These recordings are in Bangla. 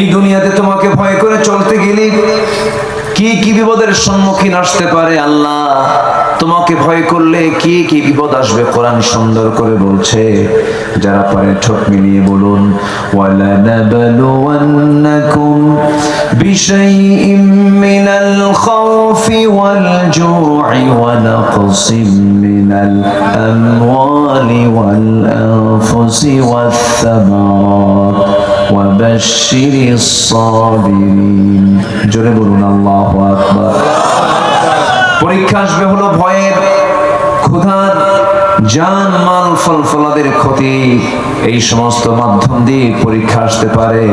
এই দুনিয়াতে তোমাকে ভয় করে চলতে গেলে কি কি বিপদের সম্মুখীন আসতে পারে আল্লাহ তোমাকে ভয় করলে কি কি বিপদ আসবে কোরআন সুন্দর করে বলছে। যারা পারে ঠোঁট মিলিয়ে বলুন, ওয়ালা নাবলুওয়ান্নাকুম বিশাইইম মিনাল খাউফি ওয়াল জু'i ওয়া নাকসিম মিনাল আমওয়ালি ওয়াল আনফুসি ওয়াস সামারাত ওয়া বাশশিরিস সাবিরিন। জোরে বলুন আল্লাহু আকবার। পরীক্ষা আসবে হলো ভয়ের, ক্ষুধার, জান মাল ফল ফলাদের ক্ষতি, এই সমস্ত মাধ্যম দিয়ে পরীক্ষা আসতে পারে।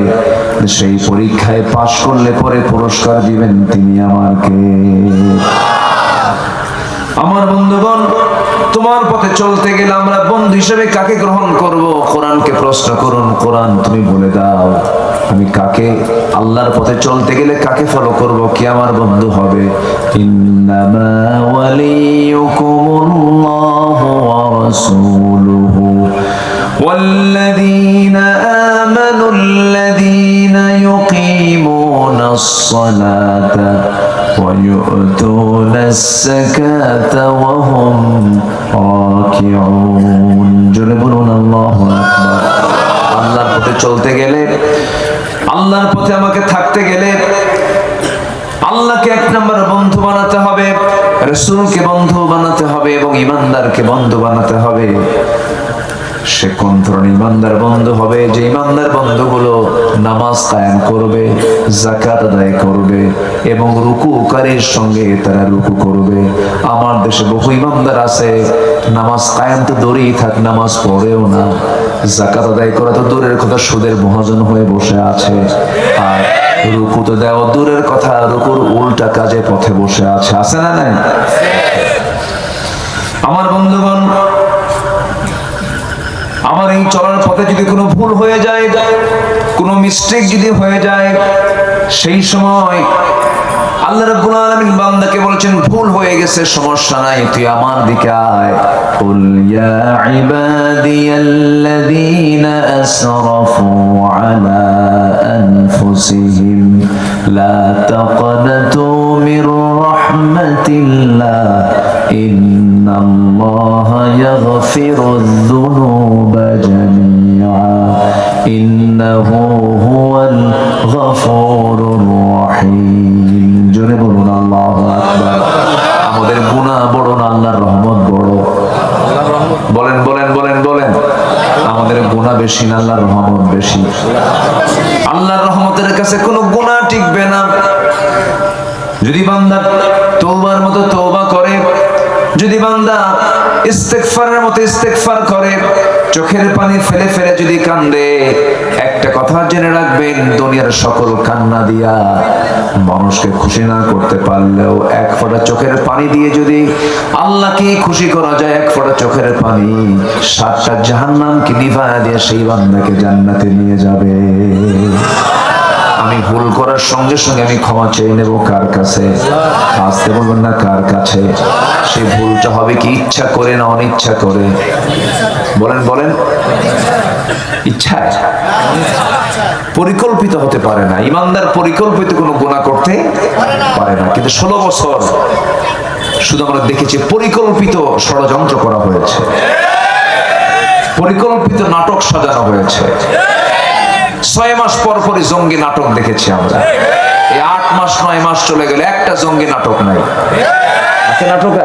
সেই পরীক্ষায় পাশ করলে পরে পুরস্কার দিবেন তিনি আমাকে। আমার বন্ধুগণ, তোমার পথে চলতে গেলে আমরা বন্ধু হিসেবে কাকে গ্রহণ করব? কোরআনকে প্রশ্ন করুন, কোরআন তুমি বলে দাও আমি কাকে আল্লাহর পথে চলতে গেলে কাকে ফলো করব, কি আমার বন্ধু হবে? ইন্নামা ওয়ালিয়ুকুমুল্লাহু ওয়া রাসূলুহু ওয়াল্লাযীনা আমানুল্লাযীনা ইউকিমুনাস সালাতা ওয়া ইউতুনাস যাকাতা ওয়া হুম রাকিউন। জোরে বলুন আল্লাহু আকবার। আল্লাহর পথে চলতে গেলে, আল্লাহর পথে আমাকে থাকতে গেলে আল্লাহকে এক নম্বর বন্ধু বানাতে হবে, রাসূলকে বন্ধু বানাতে হবে এবং ঈমানদারকে বন্ধু বানাতে হবে। সে কোন ধরনের ঈমানদার বন্ধু হবে? যে ঈমানদার বন্ধুগুলো নামাজ কায়েম করবে, যাকাত আদায় করবে এবং রুকুকারীর সঙ্গে তারা রুকু করবে। আমার দেশে বহু ঈমানদার আছে, নামাজ কায়েম তো দূরেই থাক, নামাজ পড়েও না, যাকাত আদায় করা তো দূরের কথা, সুদের মহাজন হয়ে বসে আছে, আর রুকু তো দেওয়া দূরের কথা, রুকুর উল্টা কাজে পথে বসে আছে। আছে না নাই? আমার বন্ধুগণ, আমার এই চলার পথে যদি কোনো ভুল হয়ে যায়, কোনো মিস্টেক যদি হয়ে যায়, সেই সময় আল্লাহ রাব্বুল আলামিন বান্দাকে বলেছেন ভুল হয়ে গেছে, সমস্যা নাই, তুই আমার দিকে আয়। কুল ইয়া ইবাদিয়াল্লাযীনা আসরাফু আলা আনফুসিহিম লা তাকনাতু মির রাহমাতিল্লাহ ইন্নাল্লাহা ইয়াগফিরুয যুনুবা জামিআ ইন্নাহু হুয়াল গফুরুর রহিম। জোরে বলুন আল্লাহু আকবার। আমাদের গুনাহ বড় না আল্লাহর রহমত বড়? বলেন বলেন বলেন বলেন। আমাদের গুনাহ বেশি না আল্লাহর রহমত বেশি? আল্লাহর রহমতের কাছে কোনো গুনাহ টিকবে না। যদি বান্দা তওবার মতো তওবা করে, যদি বান্দা ইস্তেগফারের মতো ইস্তেগফার করে, চোখের পানি ফেলে ফেলে যদি কান্দে, একটা কথা জেনে রাখবেন, দুনিয়ার সকল কান্না দিয়া মানুষকে খুশি না করতে পারলেও এক ফোঁটা চোখের পানি দিয়ে যদি আল্লাহকে খুশি করা যায়, এক ফোঁটা চোখের পানি 7টা জাহান্নামকে নিভায়া দিয়ে সেই বান্দাকে জান্নাতে নিয়ে যাবে। আমি ভুল করার সঙ্গে সঙ্গে আমি ক্ষমা চেয়ে নেব কার কাছে? আসতে বলবেন না কার কাছে? সেই ভুলটা হবে কি ইচ্ছা করে না অনিচ্ছা করে? বলেন বলেন। ইচ্ছায়, পরিকল্পিত হতে পারে না। ঈমানদার পরিকল্পিত কোনো গুনাহ করতে পারে না, কিন্তু 16 বছর শুধু আমরা দেখেছি পরিকল্পিত ষড়যন্ত্র করা হয়েছে, পরিকল্পিত নাটক সাজানো হয়েছে। 6 মাস পর পরই জঙ্গি নাটক দেখেছি আমরা। এই 8 মাস 9 মাস চলে গেল, একটা জঙ্গি নাটক নাই। আছে নাটক?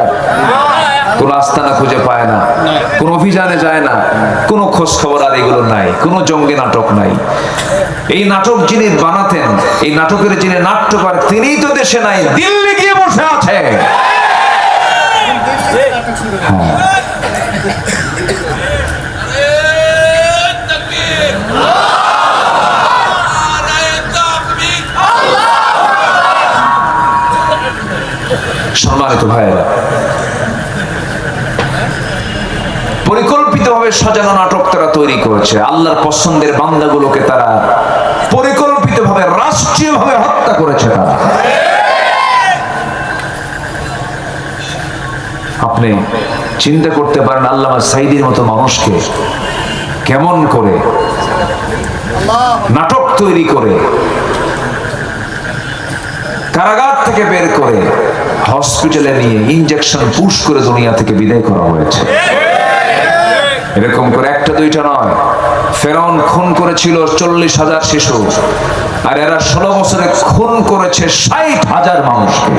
কোন আস্তানা খুঁজে পায় না, কোন অভিযানে যায় না, কোন খোঁজ খবর আর এগুলো নাই, কোন জঙ্গি নাটক নাই। এই নাটক যিনি বানাতেন, এই নাটকের যিনি নাট্যকার, তিনিই তো দেশে নাই, দিল্লি গিয়ে বসে আছে। হ্যাঁ, সম্মানিত ভাইয়েরা, পরিকল্পিতভাবে সাজানো নাটক তারা তৈরি করেছে। আল্লাহর পছন্দের বান্দাগুলোকে তারা পরিকল্পিতভাবে রাষ্ট্রীয়ভাবে হত্যা করেছে। তারা, আপনি চিন্তা করতে পারেন আল্লামা সাঈদীর মতো মানুষকে কেমন করে নাটক তৈরি করে কারাগার থেকে বের করে হসপিটালে নিয়ে ইনজেকশন পুশ করে দুনিয়া থেকে বিদায় করা হয়েছে। এরকম করে একটা দুইটা নয়, ফেরাউন খুন করেছিল 40,000 শিশু, আর এরা 16 বছরে খুন করেছে 60,000 মানুষকে।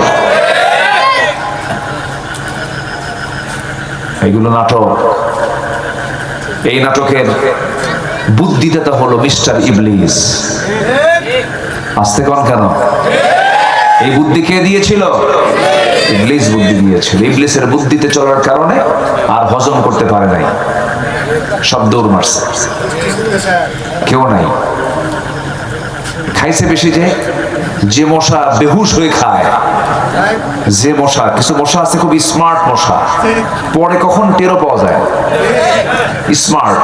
এগুলো নাটক। এই নাটকের বুদ্ধিদাতা হলো মিস্টার ইবলিস। আসতে কোন কেন? এই বুদ্ধি কে দিয়েছিল? ইবলিস বুদ্ধি দিয়েছিল। ইবলিসের বুদ্ধিতে চলার কারণে আর হজম করতে পারে নাই, সব দৌড় মারছে, কেউ নাই। খাইছে বেশি, যে মশা বেহুশ হয়ে খায়, যে মশা, কিছু মশা আছে খুব স্মার্ট মশা, পরে কখন টেরও পাওয়া যায়, স্মার্ট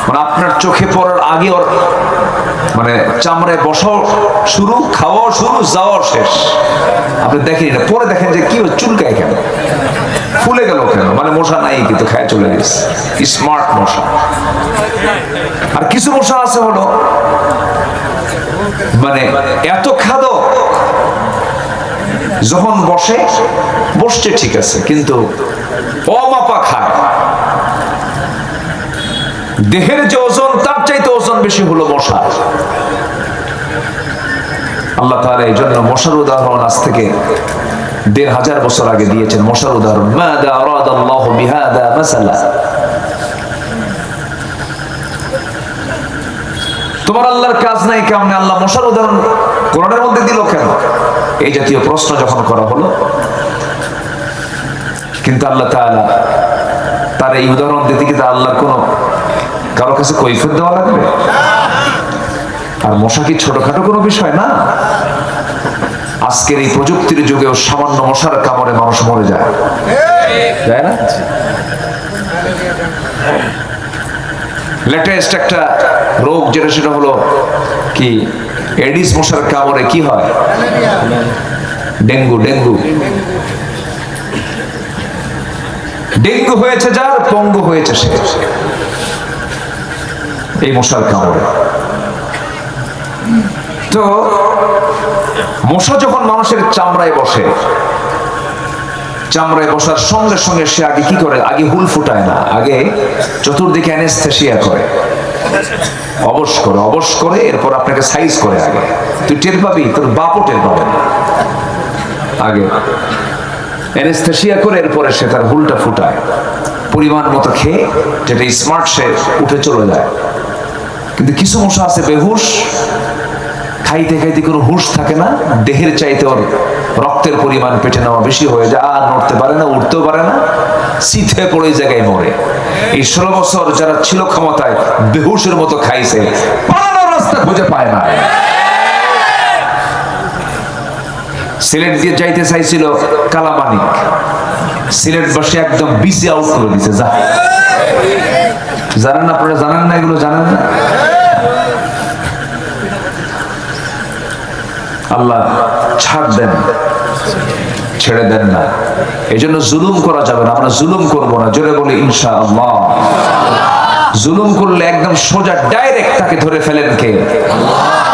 মানে আপনার চোখে পড়ার আগে ওর মানে চামড়ায় বসাও শুরু, খাওয়াও শুরু, যাওয়াও শেষ। আপনি দেখেন না, পরে দেখেন যে কি চুলকায় কেন, ফুলে গেল কেন, মানে মশা নাই কিন্তু খায় চলে গেছে, স্মার্ট মশা। আর কিছু মশা আছে হলো মানে এত খাদক, যখন বসছে ঠিক আছে, কিন্তু অমাপা খায়। দেহের যে ওজন তার চাইতে ওজন বেশি হলো মশা। আল্লাহ তাআলা এই জন্য মশার উদাহরণ আজ থেকে 1500 বছর আগে দিয়েছেন। মশার উদাহরণ, মাযা আরাদাল্লাহু বিহাযা মাসালা। তোমার আল্লাহর কাজ নাই কেমনে আল্লাহ মশার উদাহরণ কোরআনের মধ্যে দিল কেন? এই জাতীয় প্রশ্ন যখন করা হলো, কিন্তু আল্লাহ তাআলা তার এই উদাহরণ দিতে গিয়ে আল্লাহর কোনো কারো কাছে কৈফিয়ত দেওয়া লাগবে? আর মশা কি ছোটখাটো কোনো বিষয় না? আজকের এই প্রযুক্তির যুগেও সামান্য মশার কামড়ে মানুষ মরে যায়, তাই না? লেটেস্ট একটা রোগ যেটা, সেটা হলো কি, এডিস মশার কামড়ে কি হয়? ডেঙ্গু। ডেঙ্গু হয়েছে যার, পঙ্গু হয়েছে সে, এই মশার কামড়ে। তো মশা যখন মানুষের চামড়ায় বসে, চামড়ায় বসার সঙ্গে সঙ্গে সে আগে কি করে? আগে হুল ফুটায় না, আগে চতুর্দিকে অ্যানেস্থেসিয়া করে, অবশ করে, এরপর আপনাকে সাইজ করে। আগে তুই টের পাবি, তোর বাপও টের পাবে না। আগে অ্যানেস্থেসিয়া করে, এরপরে সে তার হুলটা ফুটায়, পরিমাণ মতো খেয়ে, যেটা স্মার্ট, সে উঠে চলে যায়। কিন্তু কিছু মশা আছে বেহুশ, খাইতে খাইতে কোনো হুঁশ থাকে না, দেহের চাইতে ওর রক্তের পরিমাণ পেটে নেওয়া বেশি হয়ে যায়, আর নড়তে পারে না, উঠতেও পারে না, সিথে পড়ে জায়গায় মরে। এই 16 বছর যারা ছিল ক্ষমতায়, বেহুশের মতো খাইছে, পালানোর রাস্তা খুঁজে পায় না। সিলেট দিয়ে যাইতে চাইছিল কালামানিক, সিলেট বাসী একদম বিসি আউট করে দিছে। জানেন না আপনারা? জানেন না এগুলো? জানেন না? আল্লাহ ছাড় দেন, ছেড়ে দেন না। এই জন্য জুলুম করা যাবে না। আমরা জুলুম করবো না, জোরে বলি ইনশাআল্লাহ। জুলুম করলে একদম সোজা ডাইরেক্ট তাকে ধরে ফেলেন কে?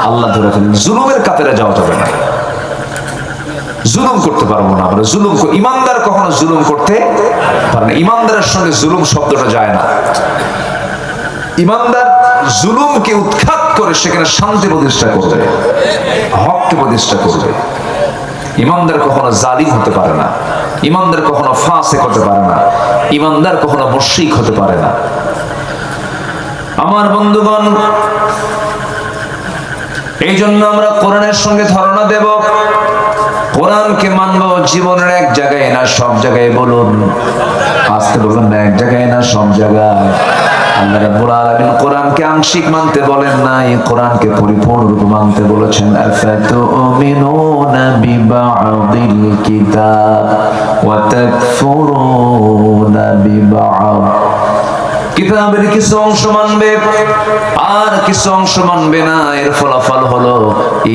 আল্লাহ ধরে ফেলেন। জুলুমের কাতারে যাওয়া যাবে না, জুলুম করতে পারবো না আমরা। ইমানদার কখনো জুলুম করতে পারে না। ইমানদারের সঙ্গে জুলুম শব্দটা যায় না। ইমানদার জুলুমকে উৎখাত করে সেখানে শান্তি প্রতিষ্ঠা করবে, হককে প্রতিষ্ঠা করবে। ইমানদার কখনো জালিম হতে পারে না, ইমানদার কখনো ফাসিক হতে পারে না, ইমানদার কখনো মুশরিক হতে পারে না। আমার বন্ধুগণ, এই জন্য আমরা কোরআনের সঙ্গে ধারণা দেব, কোরআনকে মানব জীবনের এক জায়গায় না সব জায়গায়। বলুন, আজকে বলুন না, এক জায়গায় না সব জায়গায়। আল্লাহ রাব্বুল আলামিন কোরআনকে আংশিক মানতে বলেন নাই, কোরআনকে পরিপূর্ণরূপে মানতে বলেছেন। আফাতুমিনুনা বিবা'দিল কিতাব ওয়া তাকফুরুনা বিবা'দ। কিতাবের কিছু অংশ মানবে আর কিছু অংশ মানবে না। এর ফলাফল হলো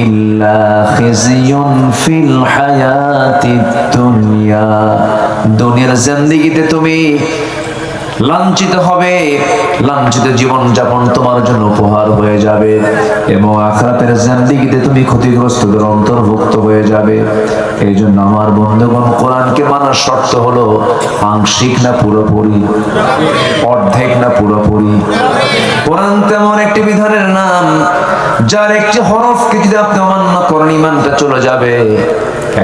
ইল্লা খিজিয়ুন ফিল হায়াতিদ দুনিয়া। দুনিয়ার জিন্দেগিতে তুমি লাঞ্ছিত হবে, লাঞ্ছিত জীবন যাপন তোমার জন্য উপহার হয়ে যাবে এবং আখিরাতের জিন্দেগিতে তুমি ক্ষতিগ্রস্তদের অন্তর্ভুক্ত হয়ে যাবে। এই জন্য আমার বন্ধুগণ, কোরআনকে মানার শর্ত হলো আংশিক না পুরোপুরি, অর্ধেক না পুরোপুরি। কোরআন তেমন একটি বিধানের নাম যার একটি হরফকে যদি আপনি অমান্য করেন ঈমানটা চলে যাবে।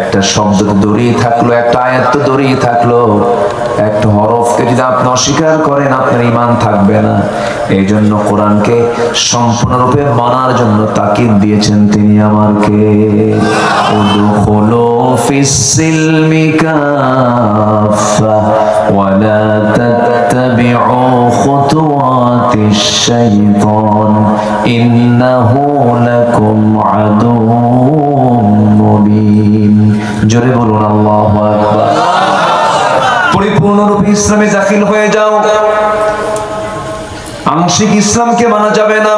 একটা শব্দ তো দূরেই থাকলো, একটা আয়াত তো দূরেই থাকলো, একটা হরফকে যদি আপনি অস্বীকার করেন আপনার ঈমান থাকবে না। এই জন্য কোরআনকে সম্পূর্ণরূপে মানার জন্য তাকিদ দিয়েছেন তিনি আমাকে। উদখুলু ফিস সিলমি কাফা ওয়া লা তাত্তাবিউ খুতুওয়াতিশ শাইতান ইন্নাহু লাকুম আদুউম মুবিন। জোরে বলুন আল্লাহু আকবার। পরিপূর্ণরূপে ইসলামে দাখিল হয়ে যাও। আংশিক ইসলামকে মানা যাবে না।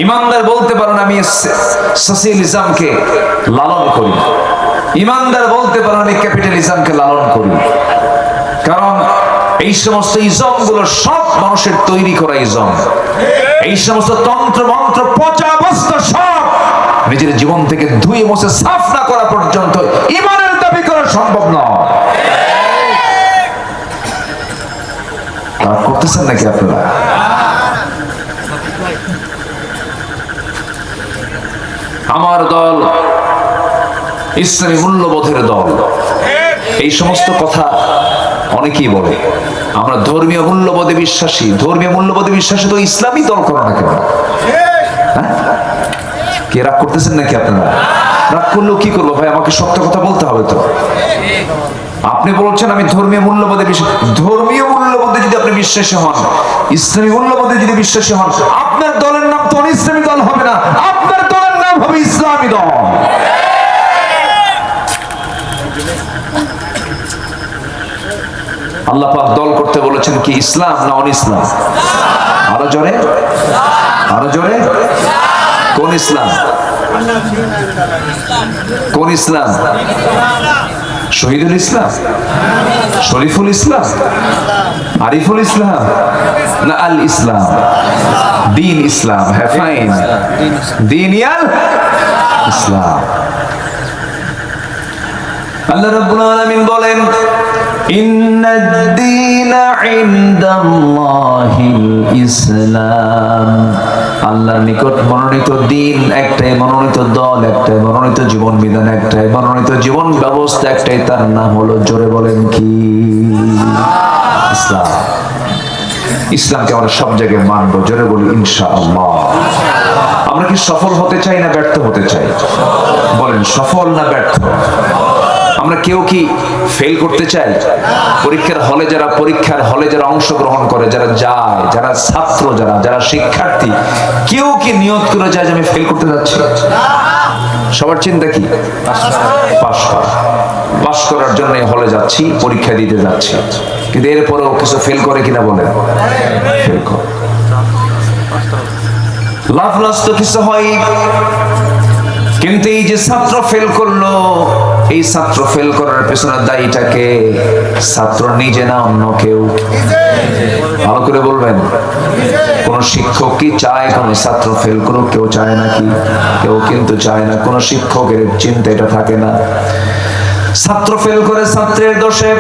ইমানদার বলতে পারেন আমি সোশ্যালিজমকে লালন করি, ইমানদার বলতে পারেন আমি ক্যাপিটালিজমকে লালন করি। কারণ এই সমস্ত ইজম গুলো সব মানুষের তৈরি করা ইজম। এই সমস্ত তন্ত্র মন্ত্র পচা অবস্থা সব নিজের জীবন থেকে ধুয়ে মুছে সাফ না করা পর্যন্ত ইমানের দাবি করা সম্ভব নয়। করতেছেন নাকি আপনারা? আমার দল ইসলামী মূল্যবোধের দল। এই সমস্ত কথা অনেকেই বলে আমরা ধর্মীয় মূল্যবোধে বিশ্বাসী। ধর্মীয় মূল্যবোধে বিশ্বাসী তো ইসলামী দল করো না কেন? কে রাগ করতেছেন নাকি আপনারা? রাগ করলেও কি করবো ভাই, আমাকে সত্য কথা বলতে হবে তো। আপনি বলছেন আমি ধর্মীয় মূল্যবোধে বিশ্বাসী। ধর্মীয় মূল্যবোধে যদি আপনি বিশ্বাসী হন, ইসলামী মূল্যবোধে যদি বিশ্বাসী হন, আপনার দলের নাম তো ইসলামী দল হবে না, আপনার দলের নাম হবে ইসলামী দল। আল্লাহ পাক দল করতে বলেছেন কি ইসলাম না অন ইসলাম? আরো জোরে, আরো জোরে। কোন ইসলাম? কোন ইসলাম? শহীদুল ইসলাম, শরীফুল ইসলাম, আরিফুল ইসলাম না আল ইসলাম? দিন ইসলাম। হ্যাঁ ফাইন, দিন ইয়াল ইসলাম। আল্লাহ রাব্বুল আলামিন বলেন ইন্নাদ-দীনা ইনদাল্লাহিল ইসলাম। আল্লাহর নিকট মনোনীত দিন একটাই, মনোনীত দল একটাই, মনোনীত জীবন বিধান একটাই, মনোনীত জীবন ব্যবস্থা একটাই, তার নাম হলো, জোরে বলেন কি? ইসলাম। ইসলামকে আমরা সব জায়গায় মানবো, জোরে বলি ইনশাআল্লাহ। আমরা কি সফল হতে চাই না ব্যর্থ হতে চাই? বলেন সফল না ব্যর্থ? আমরা কেউ কি ফেল করতে চাই? পরীক্ষার হলে যারা অংশগ্রহণ করে, যারা যায়, যারা ছাত্র, যারা শিক্ষার্থী, কেউ কি নিয়ত করে যায় যে আমি ফেল করতে যাচ্ছি? সবার চিন্তা কি? পাস করার জন্য হলে যাচ্ছি, পরীক্ষা দিতে যাচ্ছি। কিন্তু এরপরেও কিছু ফেল করে কিনা বলে? ফেল করে। লাভ লস তো কিছু হয়, কিন্তু এই যে ছাত্র ফেল করলো, এই ছাত্র ফেল করার পেছনে দায়ীটাকে ছাত্র নিজে না অন্য কেউ? ভালো করে বলবেন। কোন শিক্ষক কি চায় কোন ছাত্র ফেল করুক? কেউ চায় নাকি? কেউ কিন্তু চায় না। কোন শিক্ষকের চিন্তা এটা থাকে না। ছাত্র ফেল করে ছাত্রের দোষে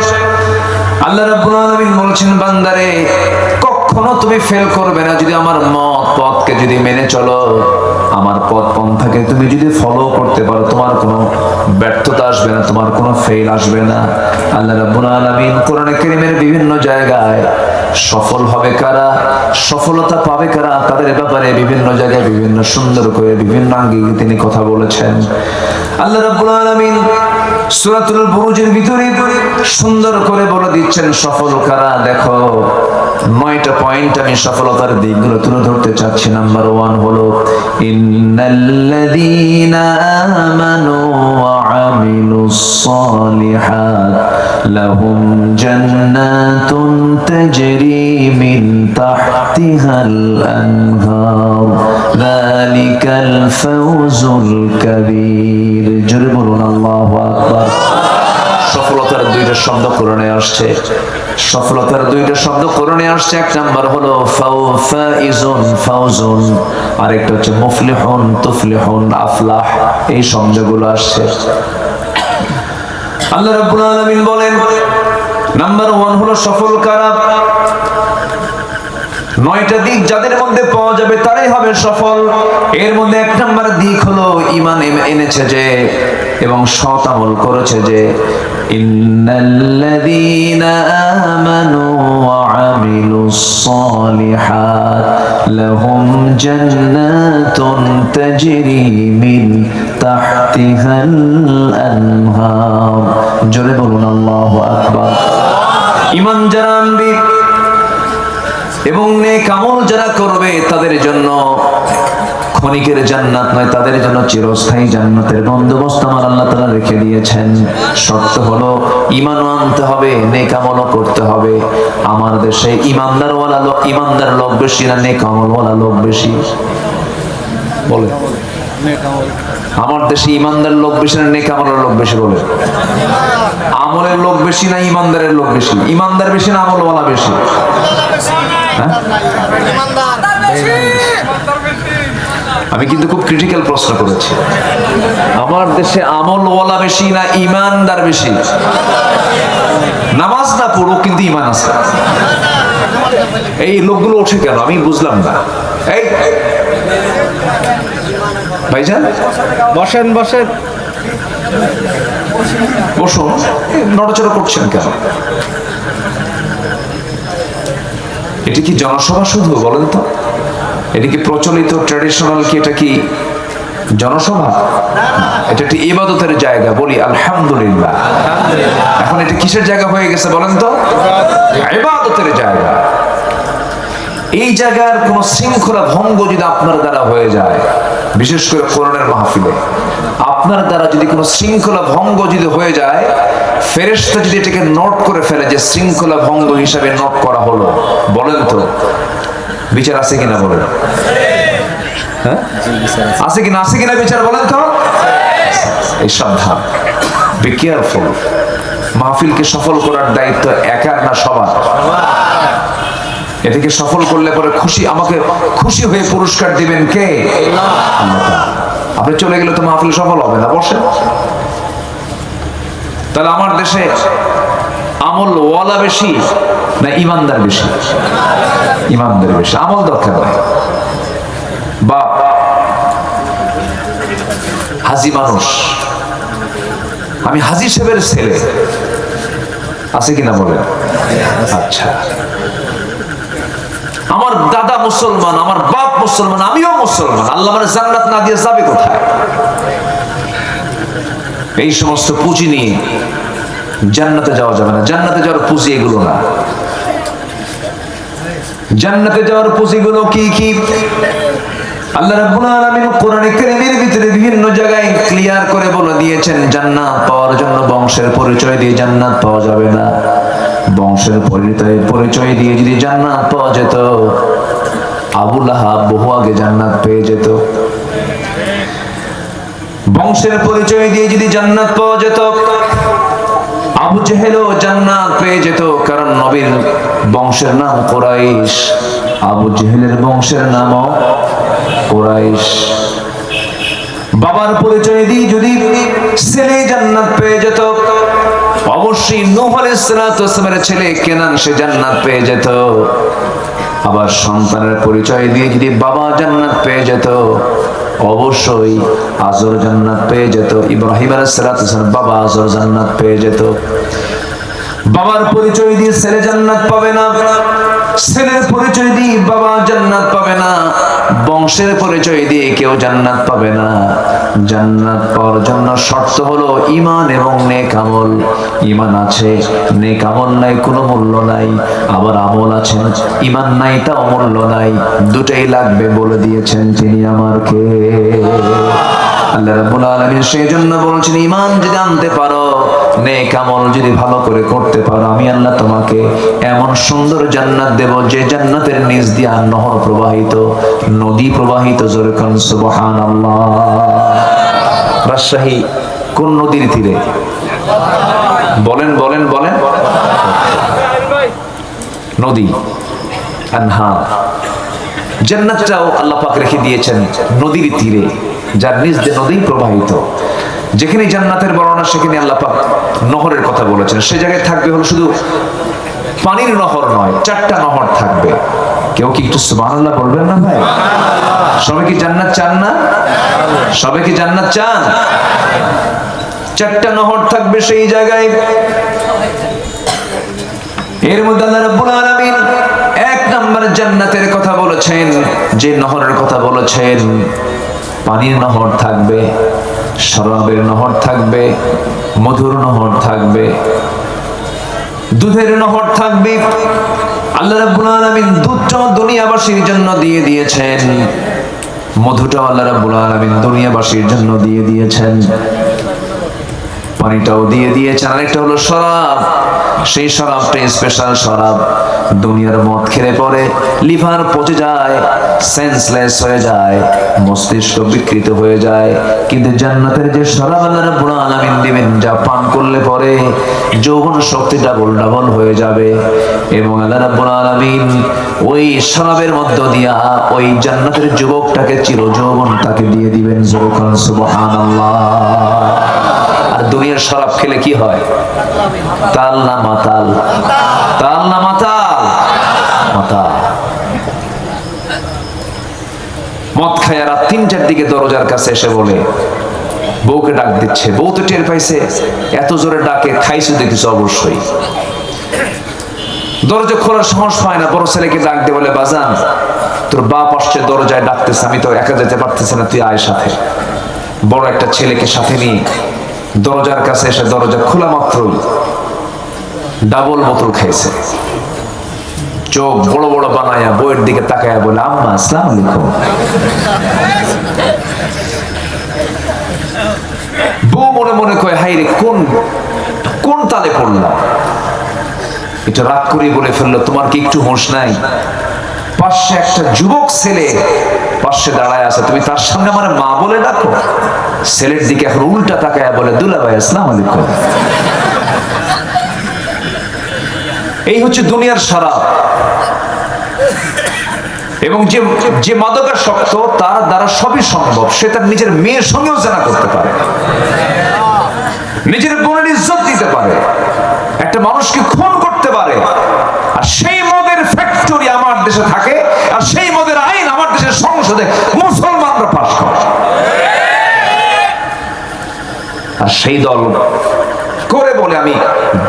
আল্লাহ রাব্বুল আলামিন বলছেন বান্দারে কখনো তুমি ফেল করবে না যদি আমার পথকে যদি মেনে চলো, আমার পথ পন্থাকে তুমি যদি ফলো করতে পারো, তোমার কোনো ব্যর্থতা আসবে না, তোমার কোনো ফেল আসবে না। আল্লাহ রাব্বুল আলামিন কোরআনে কারীমের বিভিন্ন জায়গায় সফল হবে কারা, সফলতা পাবে কারা, তাদের ব্যাপারে বিভিন্ন জায়গায় বিভিন্ন সুন্দর করে বিভিন্ন আঙ্গিকে তিনি কথা বলেছেন। আল্লাহ রাব্বুল আলামিন সূরাতুল বুরুজের ভিতরে সুন্দর করে বলে দিচ্ছেন সফল কারা। দেখো 9টা পয়েন্ট আমি সফলতার দিকগুলো তুলে ধরতে চাচ্ছি। নাম্বার 1 হলো ইন্নাল্লাযীনা আমানু ওয়া আমিলুস সালিহাত লাহুম জান্নাতুন তাজরি মিন তাহতিহাল আনহার যালিকাল ফাওজুল কাবীর। জোরে বলুন আল্লাহু আকবার। সফলতার 2টা দুইটা শব্দ কোরআনে আসছে, সফলতার দুইটা শব্দ কোরআনে আসছে। এক নাম্বার হলো ফাইজুন ফাউজুন, আরেকটা হচ্ছে মুফলিহুন তুফলিহুন আফলাহ। এই শব্দগুলো আসছে। আল্লাহ রাব্বুল আলামিন বলেন নাম্বার 1 হলো সফল কারা। 9টা দিক যাদের মধ্যে পাওয়া যাবে তারাই হবে সফল। এর মধ্যে এক নাম্বার দিক হলো ঈমান এনেছে যে এবং সৎ আমল করেছে যে। ইন্নাল্লাযীনা আমানু ওয়া আমিলুস সালিহাত লাহুম জান্নাতুন তাজরি মিন তাহতিহাল আনহার। জোরে বলুন আল্লাহু আকবার। ঈমান যারা আনবে এবং নেক আমল যারা করবে তাদের জন্য ক্ষণিকের জান্নাত নয়, তাদের জন্য চিরস্থায়ী জান্নাতের বন্দোবস্ত আমার আল্লাহ তাআলা রেখে দিয়েছেন। শর্ত হলো ঈমানও আনতে হবে, নেক আমলও করতে হবে। আমার দেশে ঈমানদার লোক বেশি না নেক আমলওয়ালা লোক বেশি? বলে আমার দেশে ঈমানদার লোক বেশি না নেক আমলের লোক বেশি? বলে আমলের লোক বেশি না ঈমানদারের লোক বেশি? ঈমানদার বেশি না আমলওয়ালা বেশি? আমি কিন্তু খুব ক্রিটিক্যাল প্রশ্ন করেছি। আমার দেশে আমলওয়ালা বেশি না ঈমানদার বেশি? নামাজ না পড়ুক কিন্তু ঈমান আছে, এই লোকগুলো ওঠে কেন আমি বুঝলাম না। এই ভাইজান বসেন বসেন বসুন, নড়াচড়া করছেন কেন? এটা কি জনসভা শুধু? বলেন তো, এটা কি প্রচলিত ট্র্যাডিশনাল কি? এটা কি জনসভা? এটা একটি ইবাদতের জায়গা। বলি আলহামদুলিল্লাহ। এখন এটা কিসের জায়গা হয়ে গেছে বলেন তো? ইবাদতের জায়গা। এই জায়গার কোন শৃঙ্খলা ভঙ্গ যদি আপনার দ্বারা হয়ে যায়, বিশেষ করে কোরআনের মাহফিলে আপনার দ্বারা যদি কোনো শৃঙ্খলা ভঙ্গ যদি হয়ে যায়, ফেরেশতা যদি এটাকে নোট করে ফেলে যে শৃঙ্খলা ভঙ্গ হিসাবে নোট করা হলো, বলেন তো বিচার আছে কিনা? বলেন হ্যাঁ আছে কিনা? আছে কিনা বিচার? বলেন তো। এই সাবধান, বি কেয়ারফুল। মাহফিলকে সফল করার দায়িত্ব একার না সবার? এটাকে সফল করলে পরে আমাকে খুশি হয়ে পুরস্কার দিবেন কে? আল্লাহ। আপনি চলে গেলে তো মাহফিল সফল হবে না। বসে তাহলে আমার দেশে আমল ওয়ালা বেশি না ঈমানদার বেশি? ঈমানদার বেশি। আমল দরকার নাই। বাপ হাজি মানুষ, আমি হাজি সাহেবের ছেলে, আছে কিনা বলেন? আচ্ছা, আমার দাদা মুসলমান, আমার বাপ মুসলমান, আমিও মুসলমান। আল্লাহ মানে জান্নাত না দিয়ে যাবে কোথায়? এই সমস্ত পুঁজি নিয়ে জান্নাতে যাওয়া যাবে না। জান্নাতে যাওয়ার পুঁজি এগুলো না। জান্নাতে যাওয়ার পুঁজিগুলো কি কি? আল্লাহ রাব্বুল আলামিন কোরআনে কারীমের ভিতরে বিভিন্ন জায়গায় ক্লিয়ার করে বলে দিয়েছেন, জান্নাত পাওয়ার জন্য বংশের পরিচয় দিয়ে জান্নাত পাওয়া যাবে না। বংশের পরিচয় দিয়ে যদি জান্নাত পাওয়া যেত, আবু লাহাব বহু আগে জান্নাত পেয়ে যেত। বংশের পরিচয় দিয়ে যদি জান্নাত পাওয়া যেত, আবু জেহেলও জান্নাত পেয়ে যেত। কারণ নবীর বংশের নাম কুরাইশ, আবু জেহেলের বংশের নামও কুরাইশ। বাবার পরিচয় দিয়ে যদি ছেলে জান্নাত পেয়ে যেত, অবশ্যই নূহ আলাইহিস সালামের ছেলে কেনান সে জান্নাত পেয়ে যেত। আবার সন্তানের পরিচয় দিয়ে যদি বাবা জান্নাত পেয়ে যেত, অবশ্যই আজর জান্নাত পেয়ে যেত। ইব্রাহিম আলাইহিস সালাম বাবা আজর জান্নাত পেয়ে যেত। বাবার পরিচয় দিয়ে ছেলে জান্নাত পাবে না, ছেলের পরিচয় দিয়ে বাবা জান্নাত পাবে না, বংশের পরিচয় দিয়ে কেউ জান্নাত পাবে না। জান্নাত পাওয়ার জন্য শর্ত হলো ঈমান এবং নেক আমল। ঈমান আছে, নেক আমল নাই, কোনো মূল্য নাই। আবার আমল আছে, ঈমান নাই, তাও মূল্য নাই। দুটাই লাগবে বলে দিয়েছেন তিনি আমার কে? আল্লাহ রাব্বুল আলামিন। সেই জন্য বলছেন, ঈমান যদি আনতে পারো, নেক আমল যদি ভালো করে করতে পারো, আমি আল্লাহ তোমাকে এমন সুন্দর জান্নাত দেব যে জান্নাতের নিচ দিয়ে নহর প্রবাহিত, নদী প্রবাহিত। জোরে কোন সুবহানাল্লাহ। রাজশাহী কোন নদীর তীরে? বলেন বলেন বলেন। নদী, আনহার। জান্নাতটাও আল্লাহ পাক রেখে দিয়েছেন নদীর তীরে, যার নিজ দিয়ে নদী প্রবাহিত। যেখানে জান্নাতের বর্ণনা সেখানে আল্লাহ পাক নহরের কথা বলেছেন। সে জায়গায় থাকবে হলো শুধু পানির নহর নয়, 4টা নহর থাকবে। কেউ কি একটু সুবহানাল্লাহ বলবেন না ভাই? সবাই কি জান্নাত চান না? সবাই কি জান্নাত চান? 4টা নহর থাকবে সেই জায়গায়। এর মধ্যে আল্লাহ রাব্বুল আলামিন 1 নম্বর জান্নাতের কথা বলেছেন, যে নহরের কথা বলেছেন। পানির নহর থাকবে, শরাবের নহর থাকবে, মধুর নহর থাকবে, দুধের নহর থাকবে। আল্লাহ রাব্বুল আলামিন দুধটাও দুনিয়াবাসীর জন্য দিয়ে দিয়েছেন, মধুটাও আল্লাহ রাব্বুল আলামিন দুনিয়াবাসীর জন্য দিয়ে দিয়েছেন, পানিটাও দিয়ে দিয়েছেন। আরেকটা হলো শরাব। সেই শরাবটা স্পেশাল শরাব। দুনিয়ার মদ খেলে পরে লিভার পচে যায়, সেন্সলেস হয়ে যায়, মস্তিষ্ক বিকৃত হয়ে যায়। কিন্তু জান্নাতের যে শরাব আল্লাহ রাব্বুল আলামিন দিবেন, যা পান করলে পরে যৌবন শক্তি ডাবল হয়ে যাবে। এবং আল্লাহ রাব্বুল আলামিন ওই শরাবের মধ্য দিয়া ওই জান্নাতের যুবকটাকে চিরযৌবন তাকে দিয়ে দিবেন। সুবহানাল্লাহ। আর দুনিয়ার শরাব খেলে কি হয়? তাল না মাতাল? তাল না মাতাল? মাতাল। মদ খায় রাত 3টার দিকে দরজার কাছে এসে বলে, বউকে ডাক দিচ্ছে। বউ তো টের পাইছে, এত জোরে ডাকে, খাইছো দেখিছো অবশ্যই। দরজা খোলার সাহস পায় না, বড় ছেলেকে ডাক দিয়ে বলে, বাজান তোর বাপ আসছে, দরজায় ডাকতেছে, আমি তো একা যেতে পারতেছি না, তুই আয় সাথে। বড় একটা ছেলেকে সাথে নিয়ে দরজার কাছে এসে দরজা খোলা মাত্রই ডাবল বোতল খাইছে। চোখ বড় বড় বানায়া বইয়ের দিকে তাকায়া বলে, আম্মা আসসালামু আলাইকুম। বউ মনে মনে কয়, হাই রে, কোন তালে পড়লাম। এটা রাগ করে বলে ফেললো, তোমার কি একটু হোশ নাই? পাশে একটা যুবক ছেলে পাশে দাঁড়ায় আছে, তুমি তার সামনে আমার মা বলে ডাকো? ছেলের দিকে এখন উল্টা তাকায়া বলে, দুলাভাই আসসালামু আলাইকুম। এই হচ্ছে দুনিয়ার শরাব। এবং যে মাদকাসক্ত, তার দ্বারা সবই সম্ভব। সে তার নিজের মেয়ের সঙ্গেও জেনা করতে পারে, নিজের বোনের ইজ্জত দিতে পারে, একটা মানুষকে খুন করতে পারে। আর সেই মদের ফ্যাক্টরি আমার দেশে থাকে, আর সেই মদের আইন আমার দেশের সংসদে মুসলমানরা পাস করে। আর সেই দল করে বলে, আমি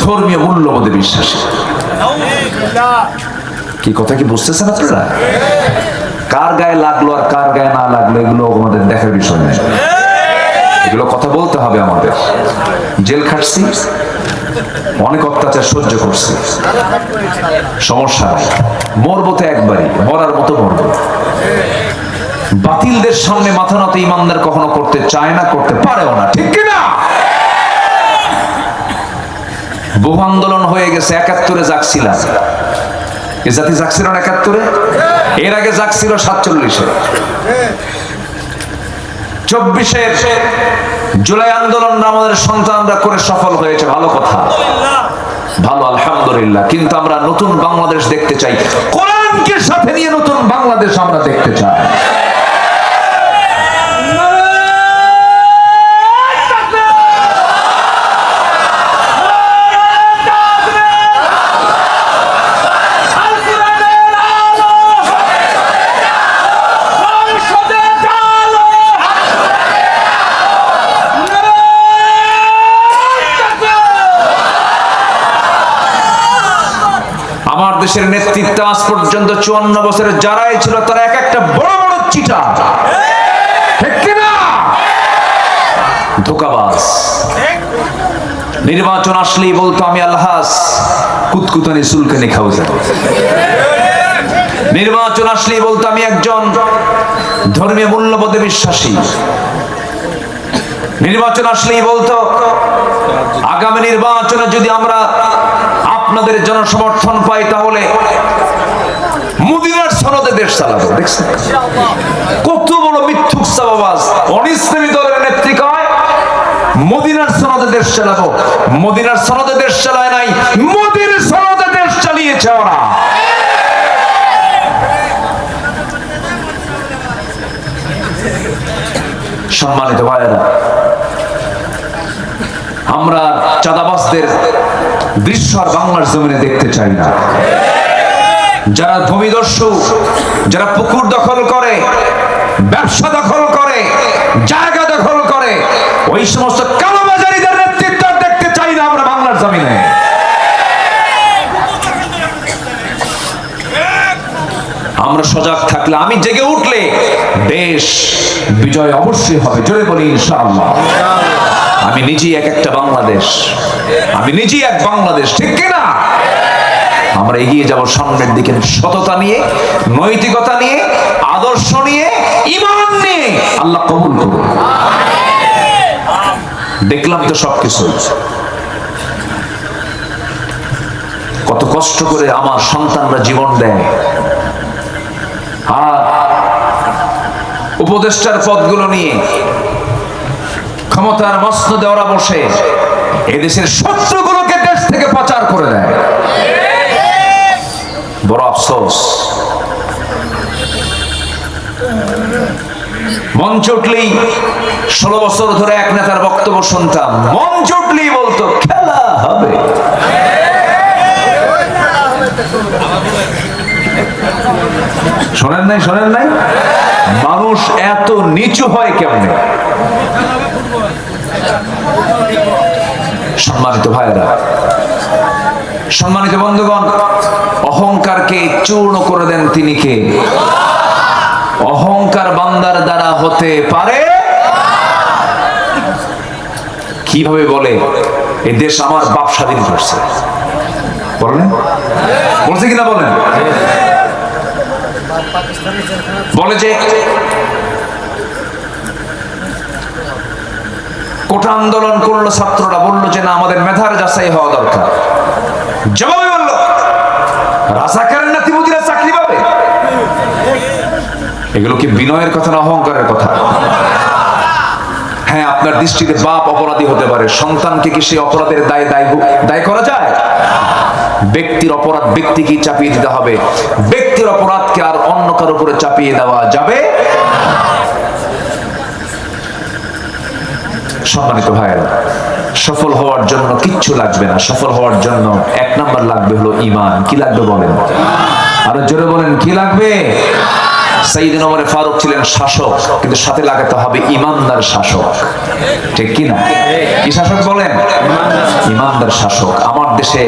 ধর্মীয় মূল্যবোধে বিশ্বাসী। কি কথা কি বুঝতেছেন আপনারা? কার গায়ে লাগলো আর কার গায়ে না লাগলো এগুলো আমাদের দেখার বিষয় নয়। এগুলো কথা বলতে হবে আমাদের। জেল খাটছি, অনেক অত্যাচার সহ্য করছি, সমস্যা নাই। মরবো তো একবারই, মরার মতো মরবো। বাতিলদের সামনে মাথা নত ইমানদার কখনো করতে চায় না, করতে পারেও না, ঠিক কিনা? বহু আন্দোলন হয়ে গেছে। ৭১-এ জাগছিলাম, এ জাতি জাগছিল না ৭১-এ, এর আগে জাগছিল ৪৭-এ। ২৪-এর জুলাই আন্দোলন আমাদের সন্তানরা করে সফল হয়েছে, ভালো কথা, ভালো, আলহামদুলিল্লাহ। কিন্তু আমরা নতুন বাংলাদেশ দেখতে চাই, কোরআনকে সাথে নিয়ে নতুন বাংলাদেশ আমরা দেখতে চাই। দেশের নেতৃত্ব আজ পর্যন্ত ৫৪ বছরের যারাই ছিল, তারা এক একটা বড় বড় চিটা, ঠিক কিনা? ধোঁকাবাজ। নির্বাচন আসলেই বলতো, আমি আলহাজ কুতকুতানি চুলকানি খাওয়া। নির্বাচন আসলেই বলতো, আমি একজন ধর্মীয় মূল্যবোধে বিশ্বাসী। নির্বাচন আসলেই বলতো, আগামী নির্বাচনে যদি আমরা আপনাদের জনসমর্থন পাই তাহলে মদিনার সনদে দেশ চালাবো। দেখছেন কত বড় মিথ্যুক চাবাবাজ। অনিসলামী দলের নেত্রী কয় মদিনার সনদে দেশ দেশ চালাবো। মদিনার সনদে দেশ চালায় নাই, মোদির সনদে দেশ চালিয়েছে ওরা। সম্মানিত ভাইয়েরা, আমরা চাঁদাবাজদের দৃশ্য আর বাংলার জমিনে দেখতে চাই না। যারা ভূমিদস্যু, যারা পুকুর দখল করে, ব্যবসা দখল করে, জায়গা দখল করে, ওই সমস্ত কালোবাজারিদের নেতৃত্ব দেখতে চাই না আমরা বাংলার জমিনে। আমরা সজাগ থাকলে, আমি জেগে উঠলে দেশ বিজয় অবশ্যই হবে। জোরে বলি ইনশাআল্লাহ। আমি নিজেই একটা বাংলাদেশ, আমি নিজেই এক বাংলাদেশ, ঠিক কিনা? আমরা এগিয়ে যাব সামনের দিকে, সততা নিয়ে, নৈতিকতা নিয়ে, আদর্শ নিয়ে, ঈমান নিয়ে। আল্লাহ কবুল করুন। দেখলাম তো সবকিছু, কত কষ্ট করে আমার সন্তানরা জীবন দেয়, আর উপদেষ্টার পদগুলো নিয়ে ক্ষমতার মসনদে ওরা বসে এদেশের শত্রুগুলোকে দেশ থেকে পাচার করে দেয়। বড় আফসোস। মঞ্চ উঠলেই 16 বছর ধরে এক নেতার বক্তব্য শুনতাম, মঞ্চ উঠলেই বলতো খেলা হবে। শোনেন নাই, শোনেন নাই? মানুষ এত নিচু হয় কেমনে? সম্মানিত ভাইরা, সম্মানিত বন্ধুগণ, অহংকারকে চূর্ণ করে দেন তিনি কে? অহংকার বান্দার দ্বারা হতে পারে। কিভাবে বলে? এই দেশ আমার বাপ স্বাধীন করছে, বলেন, বলছে কিনা বলেন? বলে যে কোটা আন্দোলন করলো ছাত্ররা, বললো যে না আমাদের মেধার যাচাই হওয়া দরকার। জবাবে বললো রাজাকারের নাতিপুতিরা চাকরি পাবে। এগুলো কি বিনয়ের কথা না অহংকারের কথা? হ্যাঁ, আপনার দৃষ্টিতে বাপ অপরাধী হতে পারে, সন্তানকে কি সেই অপরাধের দায় করা যায়? ব্যক্তির অপরাধ ব্যক্তিকে চাপিয়ে দিতে হবে, ব্যক্তির অপরাধকে আর অন্য কারো উপরে চাপিয়ে দেওয়া যাবে। সম্মানিত ভাইয়েরা, সফল হওয়ার জন্য কিচ্ছু লাগবে না। সফল হওয়ার জন্য 1 নাম্বার লাগবে হলো ঈমান। কি লাগবে বলেন? আরো জোরে বলেন, কি লাগবে? সাইয়েদনা ওমর ফারুক ছিলেন শাসক, কিন্তু সাথে লাগাতে হবে ঈমানদার শাসক, ঠিক কি না? কি শাসক বলেন? ঈমানদার শাসক। আমার দেশে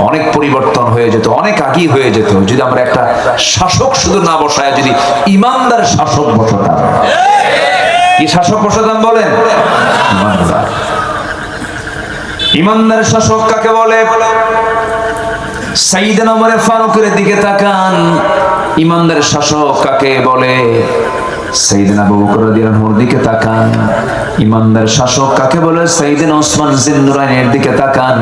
অনেক পরিবর্তন হয়ে যেত, অনেক আগেই হয়ে যেত যদি আমরা একটা শাসক শুধু না বসায় যদি ঈমানদার শাসক বসাতাম। কি শাসক বসাতাম বলেন? ঈমানদার। ঈমানদার শাসক কাকে বলে? সাইয়েদনা ওমর ফারুকের দিকে তাকান, ঈমানদার শাসক কাকে বলে? সাইয়েদনা আবু বকর রাদিয়াল্লাহু আনহুর দিকে তাকান, ঈমানদার শাসক কাকে বলে? সাইয়েদনা ওসমান জিন্নুরাইনের দিকে তাকান,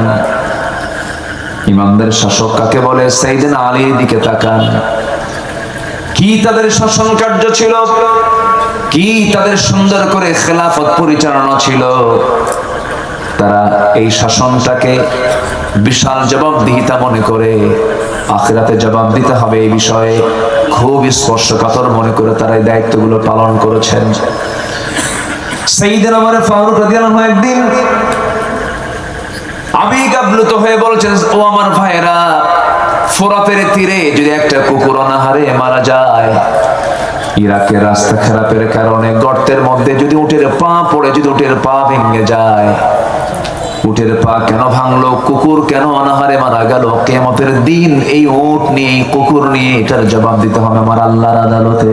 ঈমানদার শাসক কাকে বলে? সাইয়েদনা আলীর দিকে তাকান। কি তাদের শাসন কার্য ছিল, কি তাদের সুন্দর করে খেলাফত পরিচালনা ছিল। তারা এই শাসনটাকে বিশাল জবাবদিহিতা মনে করে আখিরাতে জবাব দিতে হবে এই বিষয়ে খুব স্পর্শকাতর মনে করে তারা এই দায়িত্বগুলো পালন করেছেন। সাইয়েদনা ওমর ফারুক রাদিয়াল্লাহু আনহু একদিন আবেগ আপ্লুত হয়ে বলছেন, ও আমার ভাইরা, ফোরাতের তীরে যদি একটা কুকুর অনাহারে মারা যায়, ইরাকের রাস্তা খারাপের কারণে গর্তের মধ্যে যদি উটের পা পড়ে, যদি উটের পা ভেঙে যায়, উটের পা কেন ভাঙলো, কুকুর কেন অনাহারে মারা গেল, কিয়ামতের দিন এই উট নিয়ে, এই কুকুর নিয়ে এটার জবাব দিতে হবে আমার আল্লাহর আদালতে।